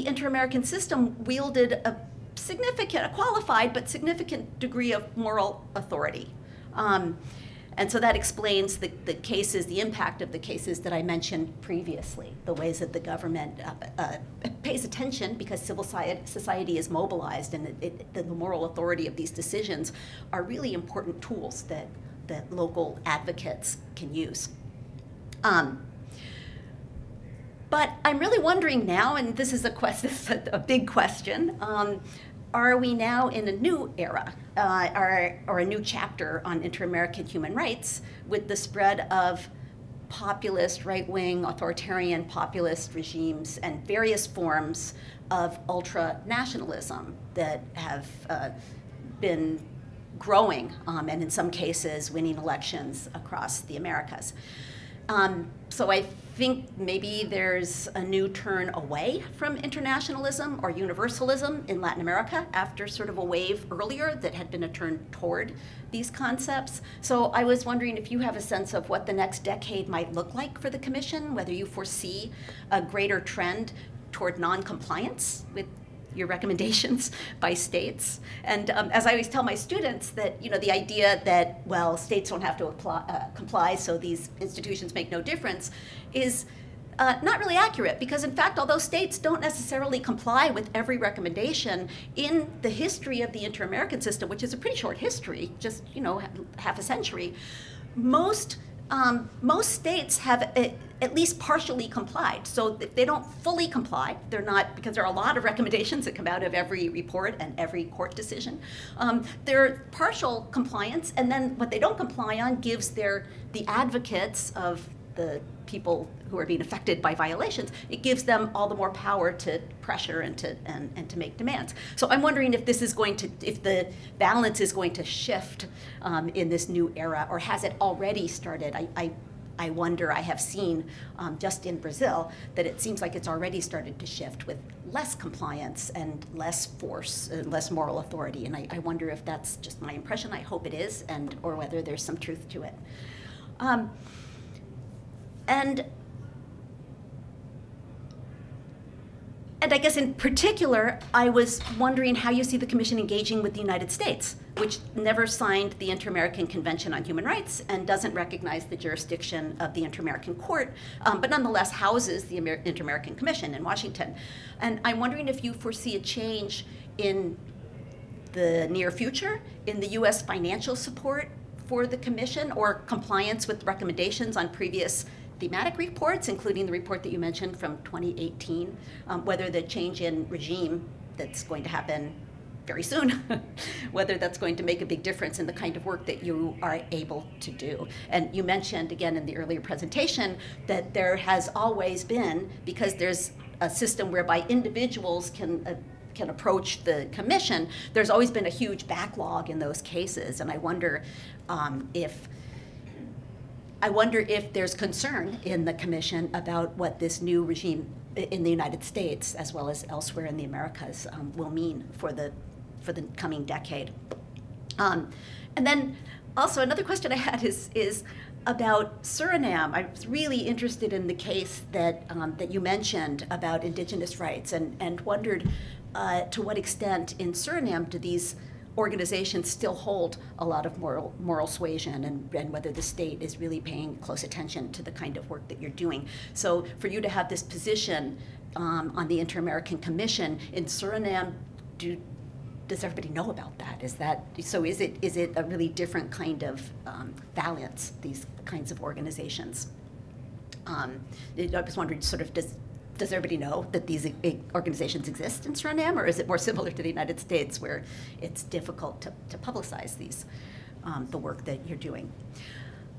inter-American system wielded a qualified but significant degree of moral authority. And so that explains the cases, the impact of the cases that I mentioned previously, the ways that the government pays attention because civil society is mobilized, and the moral authority of these decisions are really important tools that local advocates can use. But I'm really wondering now, and this is a big question, are we now in a new era or a new chapter on inter-American human rights with the spread of populist, right-wing, authoritarian populist regimes and various forms of ultra-nationalism that have been growing, and in some cases winning elections across the Americas. So I think maybe there's a new turn away from internationalism or universalism in Latin America after sort of a wave earlier that had been a turn toward these concepts. So I was wondering if you have a sense of what the next decade might look like for the Commission, whether you foresee a greater trend toward non-compliance with your recommendations by states. And as I always tell my students, that the idea that, well, states don't have to comply, so these institutions make no difference, is not really accurate, because in fact, although states don't necessarily comply with every recommendation, in the history of the inter-American system, which is a pretty short history, just half a century, most states have at least partially complied. So if they don't fully comply, they're not, because there are a lot of recommendations that come out of every report and every court decision. They're partial compliance, and then what they don't comply on gives the advocates of the people who are being affected by violations, it gives them all the more power to pressure and to make demands. So I'm wondering if this is going to, if the balance is going to shift in this new era, or has it already started? I wonder. I have seen just in Brazil that it seems like it's already started to shift with less compliance and less force, less moral authority. And I wonder if that's just my impression. I hope it is, or whether there's some truth to it. And I guess in particular, I was wondering how you see the Commission engaging with the United States, which never signed the Inter-American Convention on Human Rights and doesn't recognize the jurisdiction of the Inter-American Court, but nonetheless houses the Inter-American Commission in Washington. And I'm wondering if you foresee a change in the near future in the US financial support for the Commission, or compliance with recommendations on previous thematic reports, including the report that you mentioned from 2018, whether the change in regime that's going to happen very soon, whether that's going to make a big difference in the kind of work that you are able to do. And you mentioned, again, in the earlier presentation, that there has always been, because there's a system whereby individuals can approach the Commission, there's always been a huge backlog in those cases. And I wonder if there's concern in the Commission about what this new regime in the United States, as well as elsewhere in the Americas, will mean for the coming decade. And then also another question I had is about Suriname. I was really interested in the case that you mentioned about indigenous rights, and wondered to what extent in Suriname do these organizations still hold a lot of moral suasion, and whether the state is really paying close attention to the kind of work that you're doing. So for you to have this position on the Inter-American Commission in Suriname, does everybody know about that? Is it a really different kind of balance, these kinds of organizations? I was wondering, sort of, does everybody know that these organizations exist in Suriname, or is it more similar to the United States, where it's difficult to publicize the work that you're doing?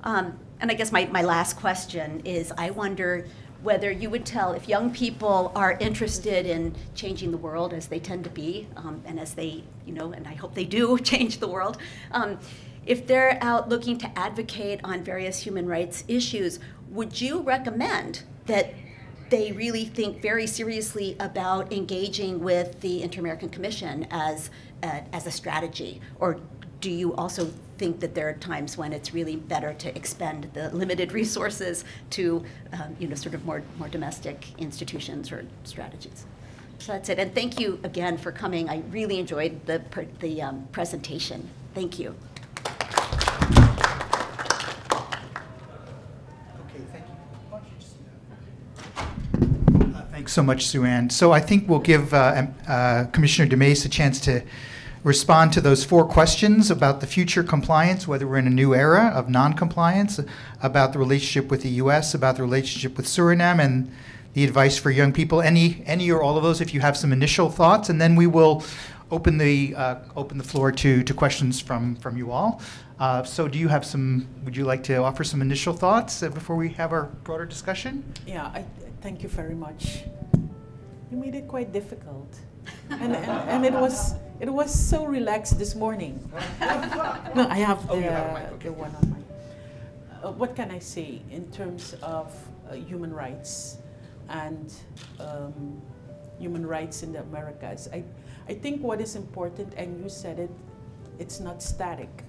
And I guess my last question is, I wonder whether you would tell, if young people are interested in changing the world, as they tend to be, and as they, and I hope they do change the world, if they're out looking to advocate on various human rights issues, would you recommend that they really think very seriously about engaging with the Inter-American Commission as a strategy? Or do you also think that there are times when it's really better to expend the limited resources to sort of more domestic institutions or strategies? So that's it. And thank you again for coming. I really enjoyed the presentation. Thank you. Thanks so much, Sue-Ann. So I think we'll give Commissioner DeMace a chance to respond to those 4 questions about the future compliance, whether we're in a new era of non-compliance, about the relationship with the U.S., about the relationship with Suriname, and the advice for young people. Any or all of those, if you have some initial thoughts, and then we will open the floor to questions from you all. So do you have would you like to offer some initial thoughts before we have our broader discussion? Yeah, thank you very much. You made it quite difficult, and it It was so relaxed this morning. No, I have the, Oh, you have a mic, okay. the one on my. What can I say in terms of human rights and human rights in the Americas? I think what is important, and you said it, it's not static.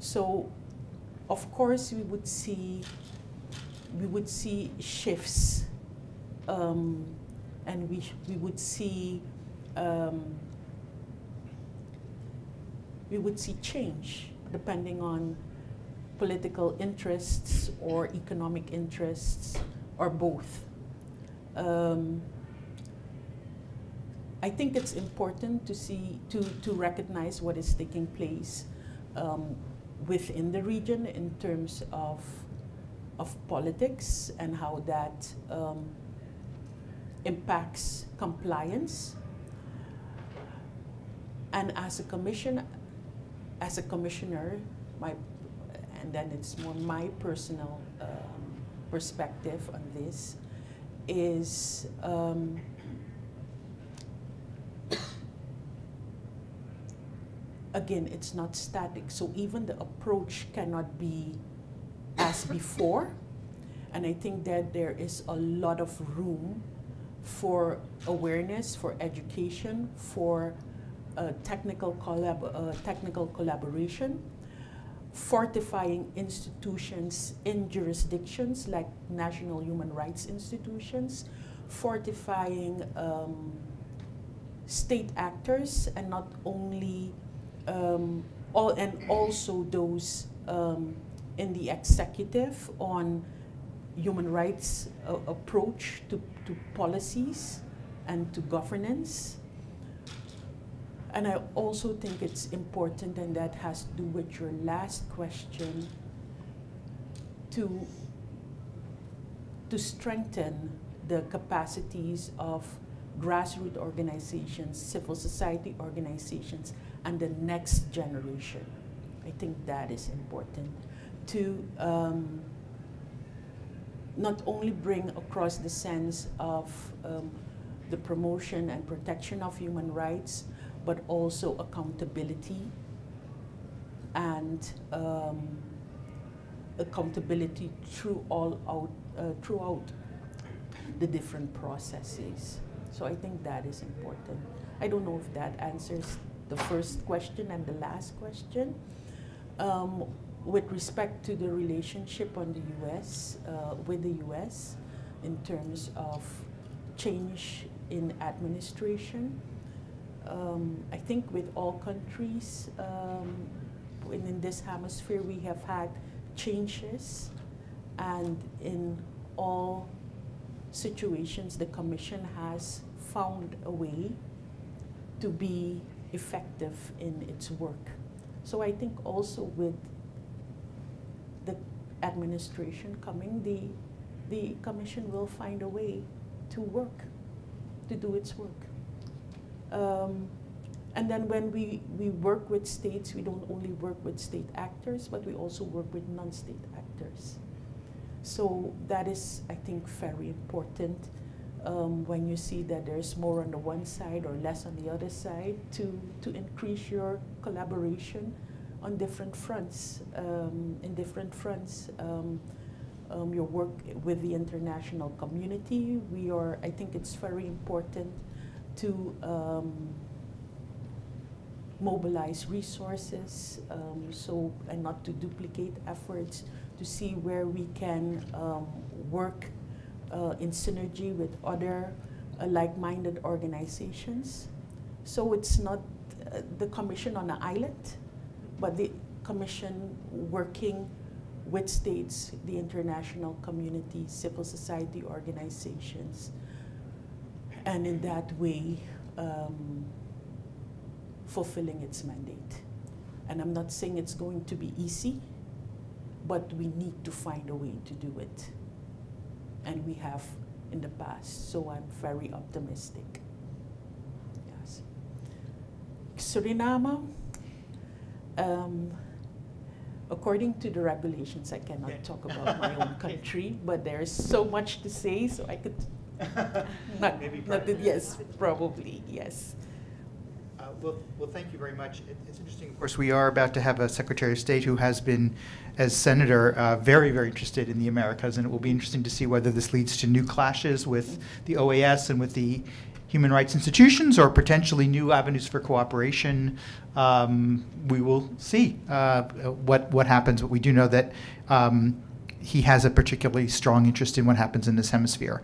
So, of course, we would see shifts, and we would see change depending on political interests or economic interests or both. I think it's important to recognize what is taking place within the region in terms of politics and how that impacts compliance. And as a commissioner, and then it's more my personal perspective on this, is again, it's not static. So even the approach cannot be as before. And I think that there is a lot of room for awareness, for education, for technical collaboration, fortifying institutions in jurisdictions like national human rights institutions, fortifying state actors, and not only also those in the executive on human rights approach to policies and to governance. And I also think it's important, and that has to do with your last question, to strengthen the capacities of grassroots organizations, civil society organizations, and the next generation. I think that is important to not only bring across the sense of the promotion and protection of human rights, but also accountability and accountability throughout the different processes. So I think that is important. I don't know if that answers the first question and the last question. With respect to the relationship on the US, with the US, in terms of change in administration, I think with all countries in this hemisphere, we have had changes, and in all situations, the Commission has found a way to be effective in its work. So I think also with the administration coming, the Commission will find a way to work, to do its work. And then when we work with states, we don't only work with state actors, but we also work with non-state actors. So that is, I think, very important when you see that there's more on the one side or less on the other side, to increase your collaboration on different fronts, your work with the international community. I think it's very important to mobilize resources, and not to duplicate efforts, to see where we can work in synergy with other like-minded organizations. So it's not the Commission on an island, but the Commission working with states, the international community, civil society organizations, and in that way fulfilling its mandate. And I'm not saying it's going to be easy, but we need to find a way to do it. And we have in the past, so I'm very optimistic. Yes. Suriname, according to the regulations, I cannot talk about my own country, but there's so much to say, so I could yes, probably, yes. Well, thank you very much. It's interesting. Of course, we are about to have a Secretary of State who has been, as Senator, very, very interested in the Americas, and it will be interesting to see whether this leads to new clashes with the OAS and with the human rights institutions, or potentially new avenues for cooperation. We will see what happens, but we do know that he has a particularly strong interest in what happens in this hemisphere.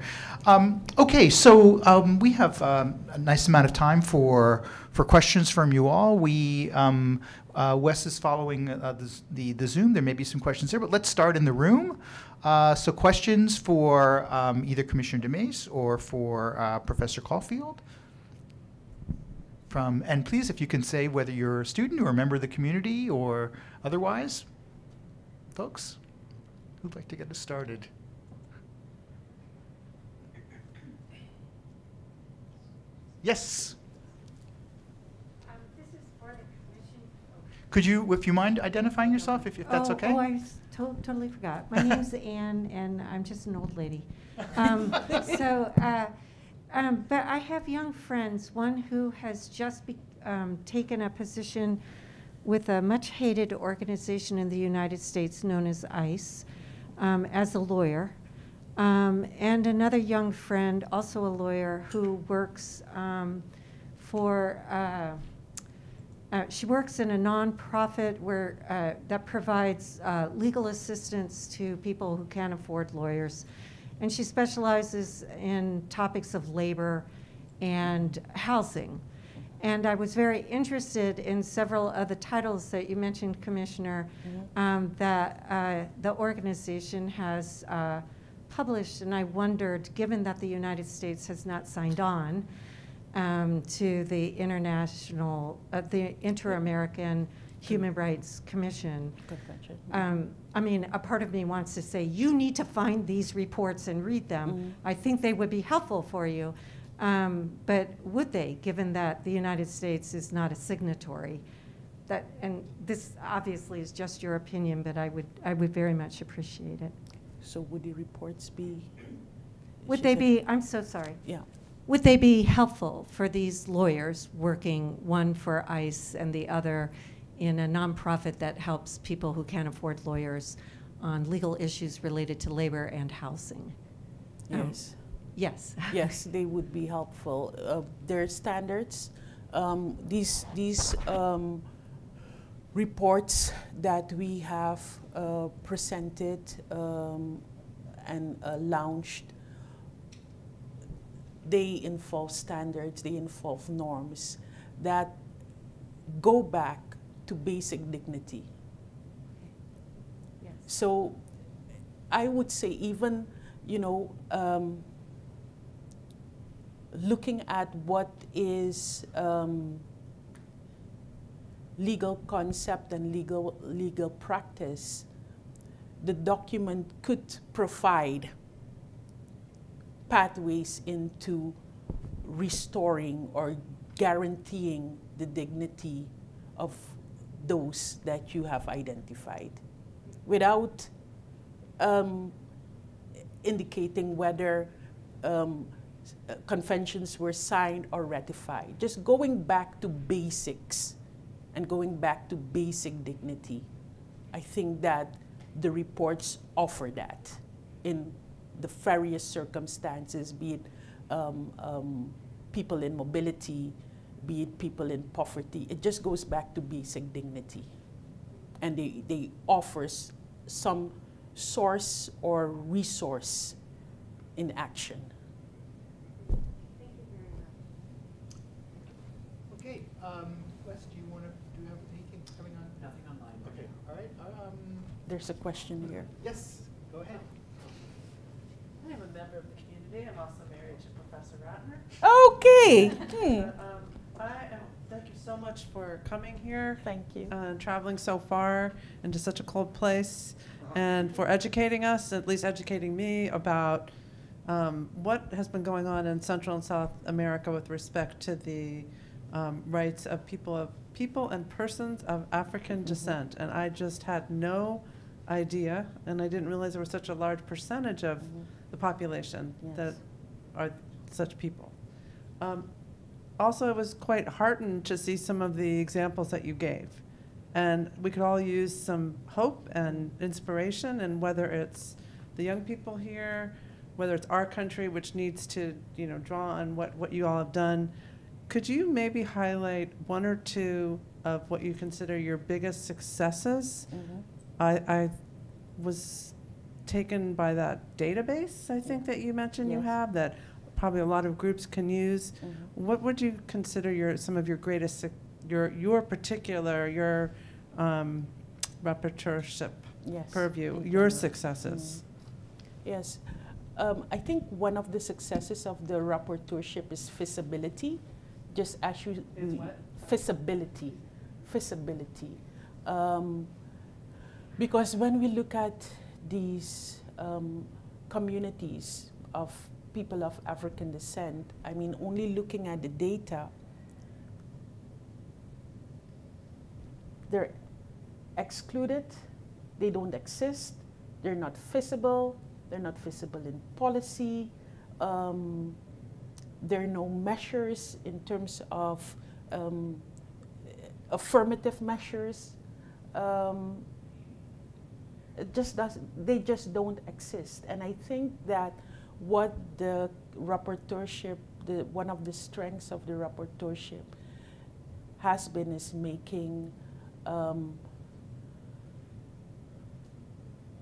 Okay, so we have a nice amount of time for questions from you all. Wes is following the Zoom. There may be some questions there, but let's start in the room. So questions for either Commissioner DeMace or for Professor Caulfield. And please, if you can say whether you're a student or a member of the community or otherwise, folks. Who'd like to get us started? Yes. This is for the commission. Could you, if you mind, identifying yourself, if that's okay? Oh, I totally forgot. My name's Anne, and I'm just an old lady. But I have young friends. One who has just taken a position with a much hated organization in the United States known as ICE. As a lawyer, and another young friend, also a lawyer, who works she works in a nonprofit that provides legal assistance to people who can't afford lawyers, and she specializes in topics of labor and housing. And I was very interested in several of the titles that you mentioned, Commissioner, that the organization has published. And I wondered, given that the United States has not signed on to the the Inter-American Human Rights Commission, I mean, a part of me wants to say, you need to find these reports and read them. I think they would be helpful for you. But would they, given that the United States is not a signatory? And this obviously is just your opinion, but I would very much appreciate it. So would the reports be? Would they be? I'm so sorry. Yeah. Would they be helpful for these lawyers working, one for ICE and the other in a nonprofit that helps people who can't afford lawyers on legal issues related to labor and housing? Yes. Yes. Yes, they would be helpful. Their standards, these reports that we have presented and launched, they involve standards, they involve norms that go back to basic dignity. Yes. So I would say even, you know, looking at what is legal concept and legal practice, the document could provide pathways into restoring or guaranteeing the dignity of those that you have identified without indicating whether conventions were signed or ratified. Just going back to basics and going back to basic dignity. I think that the reports offer that in the various circumstances, be it people in mobility, be it people in poverty. It just goes back to basic dignity. And they offer some source or resource in action. Thank you very much. Okay, Wes, do you have anything coming on? Nothing online. Okay, all right. There's a question here. Yes, go ahead. I am a member of the community. I'm also married to Professor Ratner. Okay. Thank you so much for coming here. Thank you. And traveling so far into such a cold place, and for educating us, at least educating me, about what has been going on in Central and South America with respect to the rights of people and persons of African descent. And I just had no idea, and I didn't realize there was such a large percentage of the population that are such people. also I was quite heartened to see some of the examples that you gave. And we could all use some hope and inspiration, and whether it's the young people here, whether it's our country, which needs to, you know, draw on what you all have done. Could you maybe highlight one or two of what you consider your biggest successes? Mm-hmm. I was taken by that database, I think, that you mentioned you Yes. have, that probably a lot of groups can use. Mm-hmm. What would you consider some of your greatest, your particular rapporteurship Yes. purview, your successes? Yes. I think one of the successes of the rapporteurship is feasibility. Just as you... Is what? Feasibility. Feasibility. Because when we look at these communities of people of African descent, I mean, only looking at the data, they're excluded, they don't exist, they're not visible in policy, there are no measures in terms of affirmative measures. They just don't exist. And I think that what the rapporteurship, one of the strengths of the rapporteurship has been is making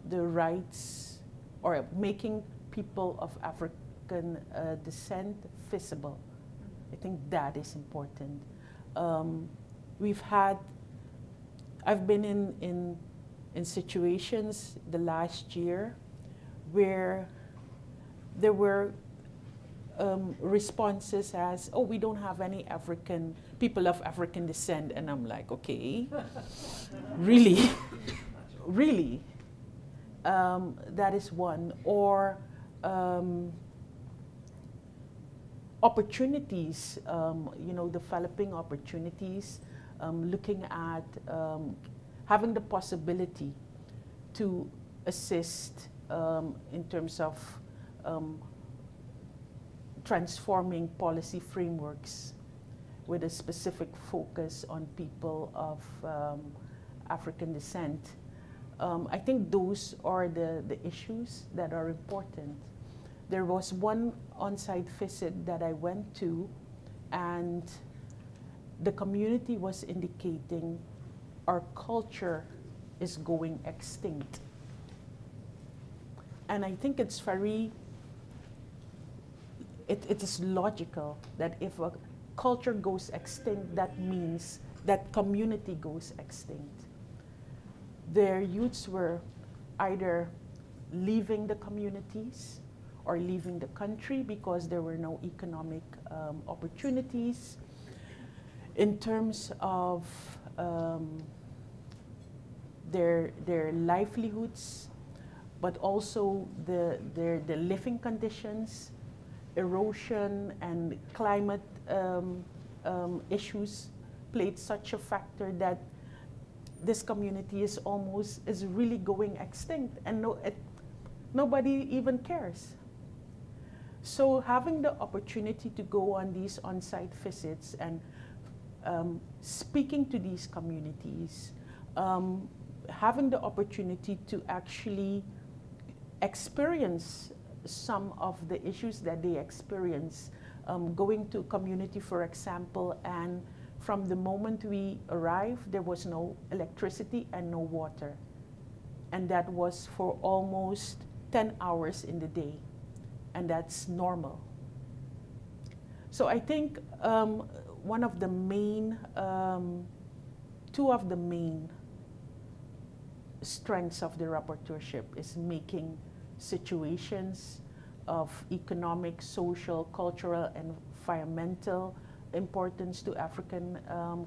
the rights, or making people of African descent visible. I think that is important. I've been in situations the last year where there were responses as, oh, we don't have any people of African descent. And I'm like, okay, really? Really? That is one. Or opportunities, developing opportunities, looking at having the possibility to assist in terms of transforming policy frameworks with a specific focus on people of African descent. I think those are the issues that are important. There was one on-site visit that I went to, and the community was indicating our culture is going extinct. And I think it's it is logical that if a culture goes extinct, that means that community goes extinct. Their youths were either leaving the communities or leaving the country because there were no economic opportunities. In terms of their livelihoods, but also their living conditions, erosion and climate issues played such a factor that this community is really going extinct, and nobody even cares. So having the opportunity to go on these on-site visits and speaking to these communities, having the opportunity to actually experience some of the issues that they experience, going to a community, for example, and from the moment we arrived, there was no electricity and no water. And that was for almost 10 hours in the day. And that's normal. So I think one of the main, two of the main strengths of the rapporteurship is making situations of economic, social, cultural, and environmental importance to African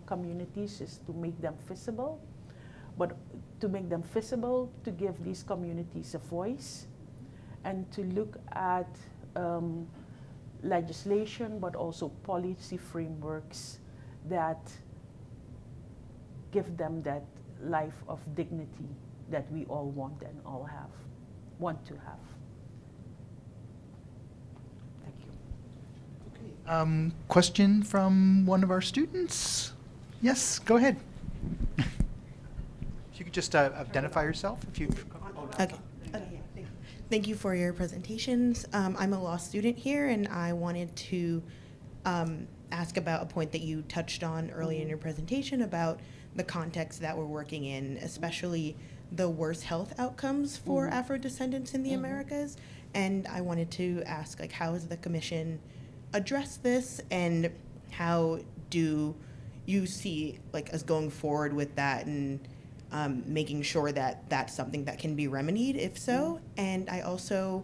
communities is to make them visible. But to make them visible, to give these communities a voice, and to look at legislation, but also policy frameworks that give them that life of dignity that we all want and all want to have. Thank you. Okay, Question from one of our students? Yes, go ahead. If you could just identify yourself, if you. Okay. Thank you for your presentations. I'm a law student here, and I wanted to ask about a point that you touched on early in your presentation about the context that we're working in, especially the worst health outcomes for Afro-Descendants in the Americas. And I wanted to ask, like, how has the Commission addressed this, and how do you see, like, us going forward with that, and making sure that that's something that can be remedied, if so? And I also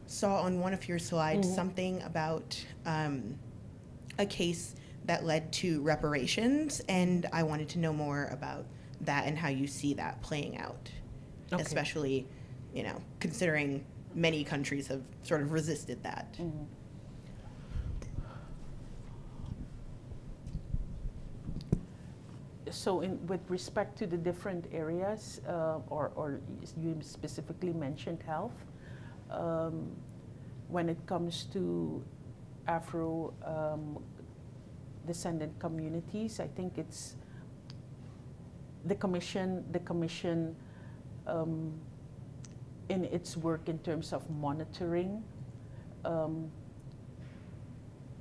saw on one of your slides something about a case that led to reparations, and I wanted to know more about that and how you see that playing out, especially, you know, considering many countries have sort of resisted that. So with respect to the different areas, or you specifically mentioned health, when it comes to Afro-Descendant communities, I think it's the Commission in its work in terms of monitoring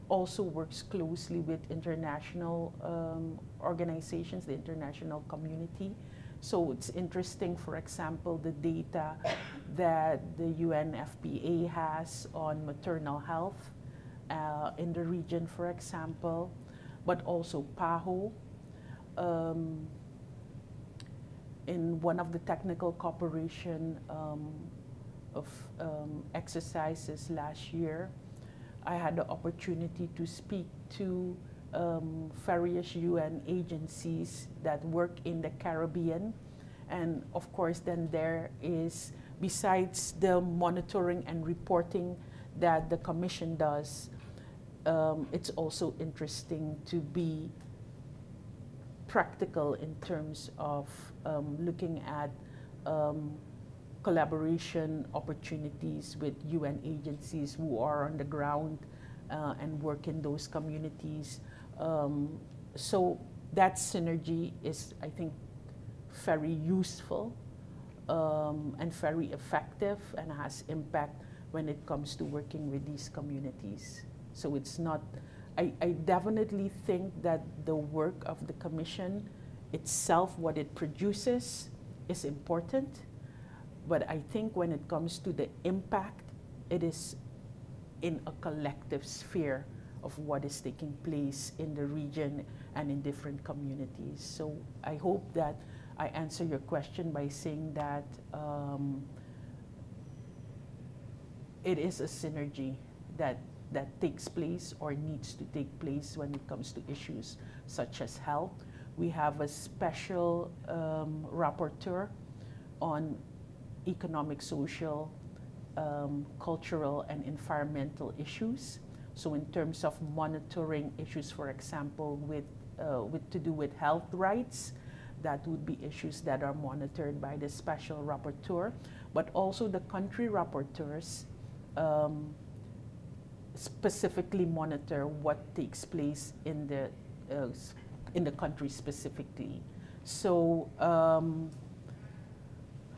also works closely with international organizations, the international community. So it's interesting, for example, the data that the UNFPA has on maternal health in the region, for example, but also PAHO. In one of the technical cooperation of exercises last year, I had the opportunity to speak to various UN agencies that work in the Caribbean. And of course, then there is, besides the monitoring and reporting that the Commission does, it's also interesting to be practical in terms of looking at collaboration opportunities with UN agencies who are on the ground and work in those communities. So that synergy is, I think, very useful and very effective, and has impact when it comes to working with these communities. So it's not, I definitely think that the work of the Commission itself, what it produces, is important. But I think when it comes to the impact, it is in a collective sphere of what is taking place in the region and in different communities. So I hope that I answer your question by saying that it is a synergy that takes place or needs to take place when it comes to issues such as health. We have a special rapporteur on economic, social, cultural, and environmental issues. So in terms of monitoring issues, for example, with to do with health rights, that would be issues that are monitored by the special rapporteur, but also the country rapporteurs specifically monitor what takes place in the country specifically. So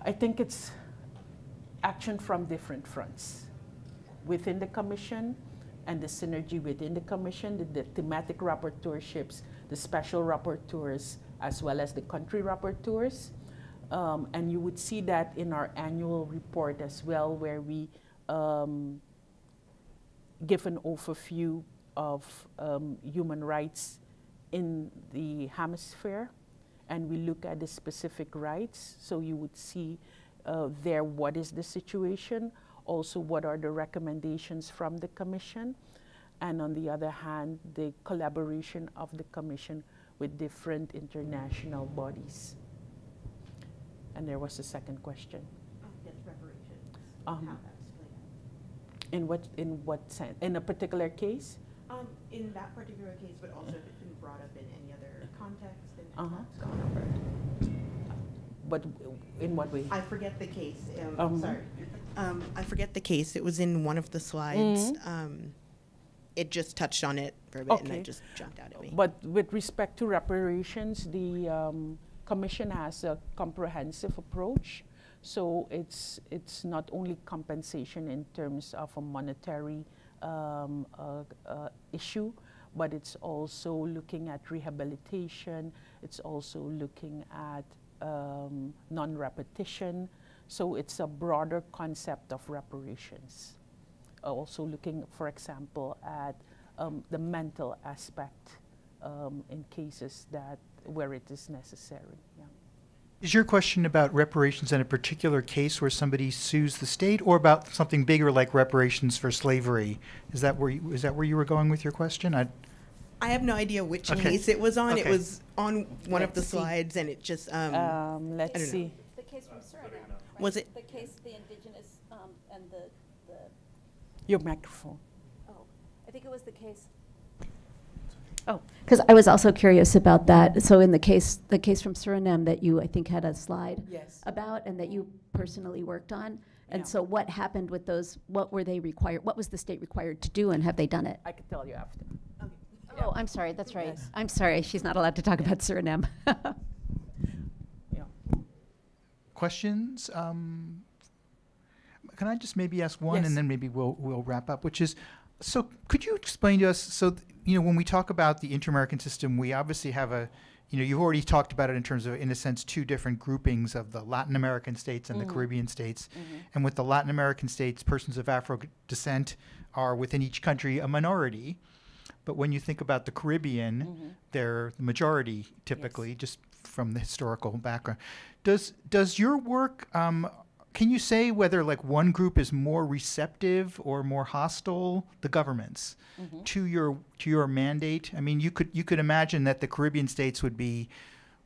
I think it's action from different fronts within the Commission, and the synergy within the Commission, the thematic rapporteurships, the special rapporteurs, as well as the country rapporteurs. And you would see that in our annual report as well, where we give an overview of human rights in the hemisphere, and we look at the specific rights. So you would see there what is the situation, also what are the recommendations from the Commission, and on the other hand, the collaboration of the Commission with different international bodies. And there was a second question. Yes, reparations. How that's played out. In what sense? In a particular case? In that particular case, but also if it's been brought up in any other context and that's gone over. But in what way? I forget the case. Sorry. I forget the case. It was in one of the slides. it just touched on it for a bit, and Okay. it just jumped out at me. But with respect to reparations, the Commission has a comprehensive approach. So it's not only compensation in terms of a monetary issue, but it's also looking at rehabilitation. It's also looking at non-repetition. So it's a broader concept of reparations. Also looking, for example, at the mental aspect in cases where it is necessary. Yeah. Is your question about reparations in a particular case where somebody sues the state, or about something bigger like reparations for slavery? Is that where you were going with your question? I have no idea which Okay. case it was on. Okay. It was on one of the Let's see. slides, and it just Let's don't know. see. The case from Suriname, right? Was it- The case, the indigenous, and the, Your microphone. oh, I think it was the case. Oh, because I was also curious about that. So in the case from Suriname that you, I think, had a slide Yes. about and that you personally worked on. And Yeah. so what happened with those, what were they required, what was the state required to do, and have they done it? I could tell you after. Oh, I'm sorry, that's right. Yes. I'm sorry, she's not allowed to talk about Suriname. Yeah. Questions? Can I just maybe ask one, Yes. and then maybe we'll wrap up? Which is, so could you explain to us? So when we talk about the inter-American system, we obviously have you've already talked about it in terms of, in a sense, two different groupings of the Latin American states and the Caribbean states. And with the Latin American states, persons of Afro descent are within each country a minority. But when you think about the Caribbean, they're the majority typically, just from the historical background. Does your work, can you say whether like one group is more receptive or more hostile, the governments, to your mandate? I mean, you could imagine that the Caribbean states would be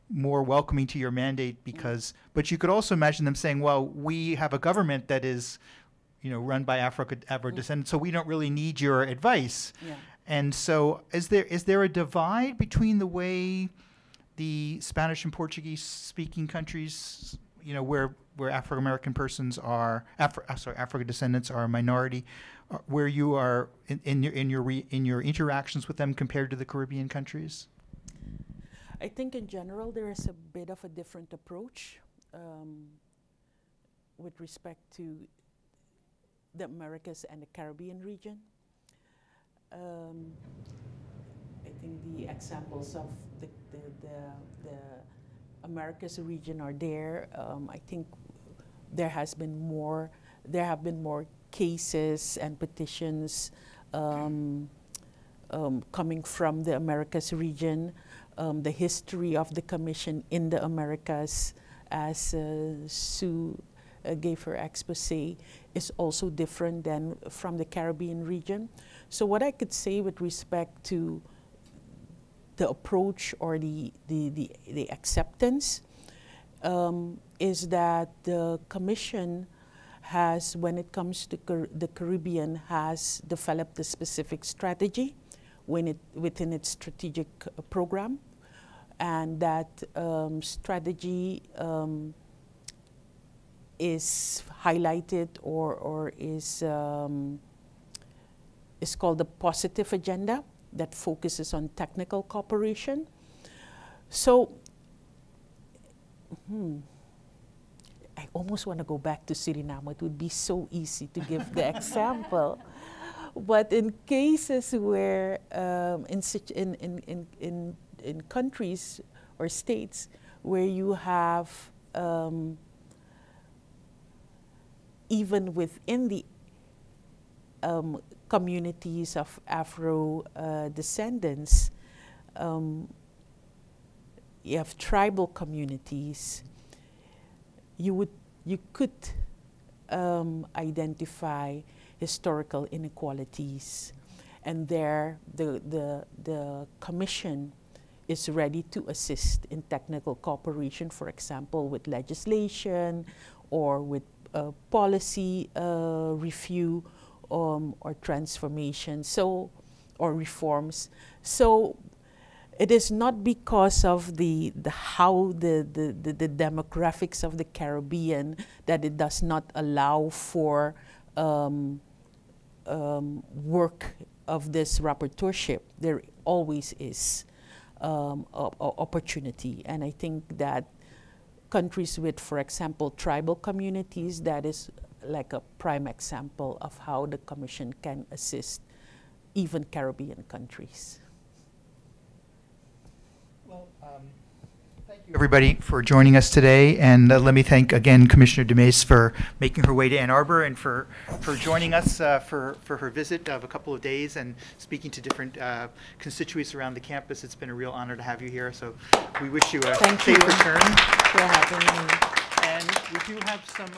more welcoming to your mandate because, but you could also imagine them saying, well, we have a government that is, run by Afro-Descendants, so we don't really need your advice. Yeah. And so is there a divide between the way the Spanish and Portuguese speaking countries, where Afro-American persons are, Afro-Descendants are a minority, where you are in your interactions with them compared to the Caribbean countries? I think in general there is a bit of a different approach with respect to the Americas and the Caribbean region. I think the examples of the Americas region are there. I think there have been more cases and petitions coming from the Americas region. The history of the Commission in the Americas, as Sue gave her expose, is also different than from the Caribbean region. So what I could say with respect to the approach or the acceptance is that the Commission has, when it comes to the Caribbean, has developed a specific strategy within its strategic program, and that strategy is highlighted or is called the Positive Agenda, that focuses on technical cooperation. So, I almost want to go back to Suriname. It would be so easy to give the example. But in cases where, in countries or states where you have, even within the communities of Afro-Descendants, you have tribal communities, you could identify historical inequalities, and there the Commission is ready to assist in technical cooperation, for example, with legislation or with policy review or transformation, or reforms. So it is not because of the demographics of the Caribbean that it does not allow for work of this rapporteurship, there always is opportunity. And I think that countries with, for example, tribal communities, that is like a prime example of how the Commission can assist even Caribbean countries. Well, thank you everybody for joining us today, and let me thank again Commissioner Mees for making her way to Ann Arbor and for joining us for her visit of a couple of days and speaking to different constituents around the campus. It's been a real honor to have you here, so we wish you a safe return. Thank you for having me. And we do have some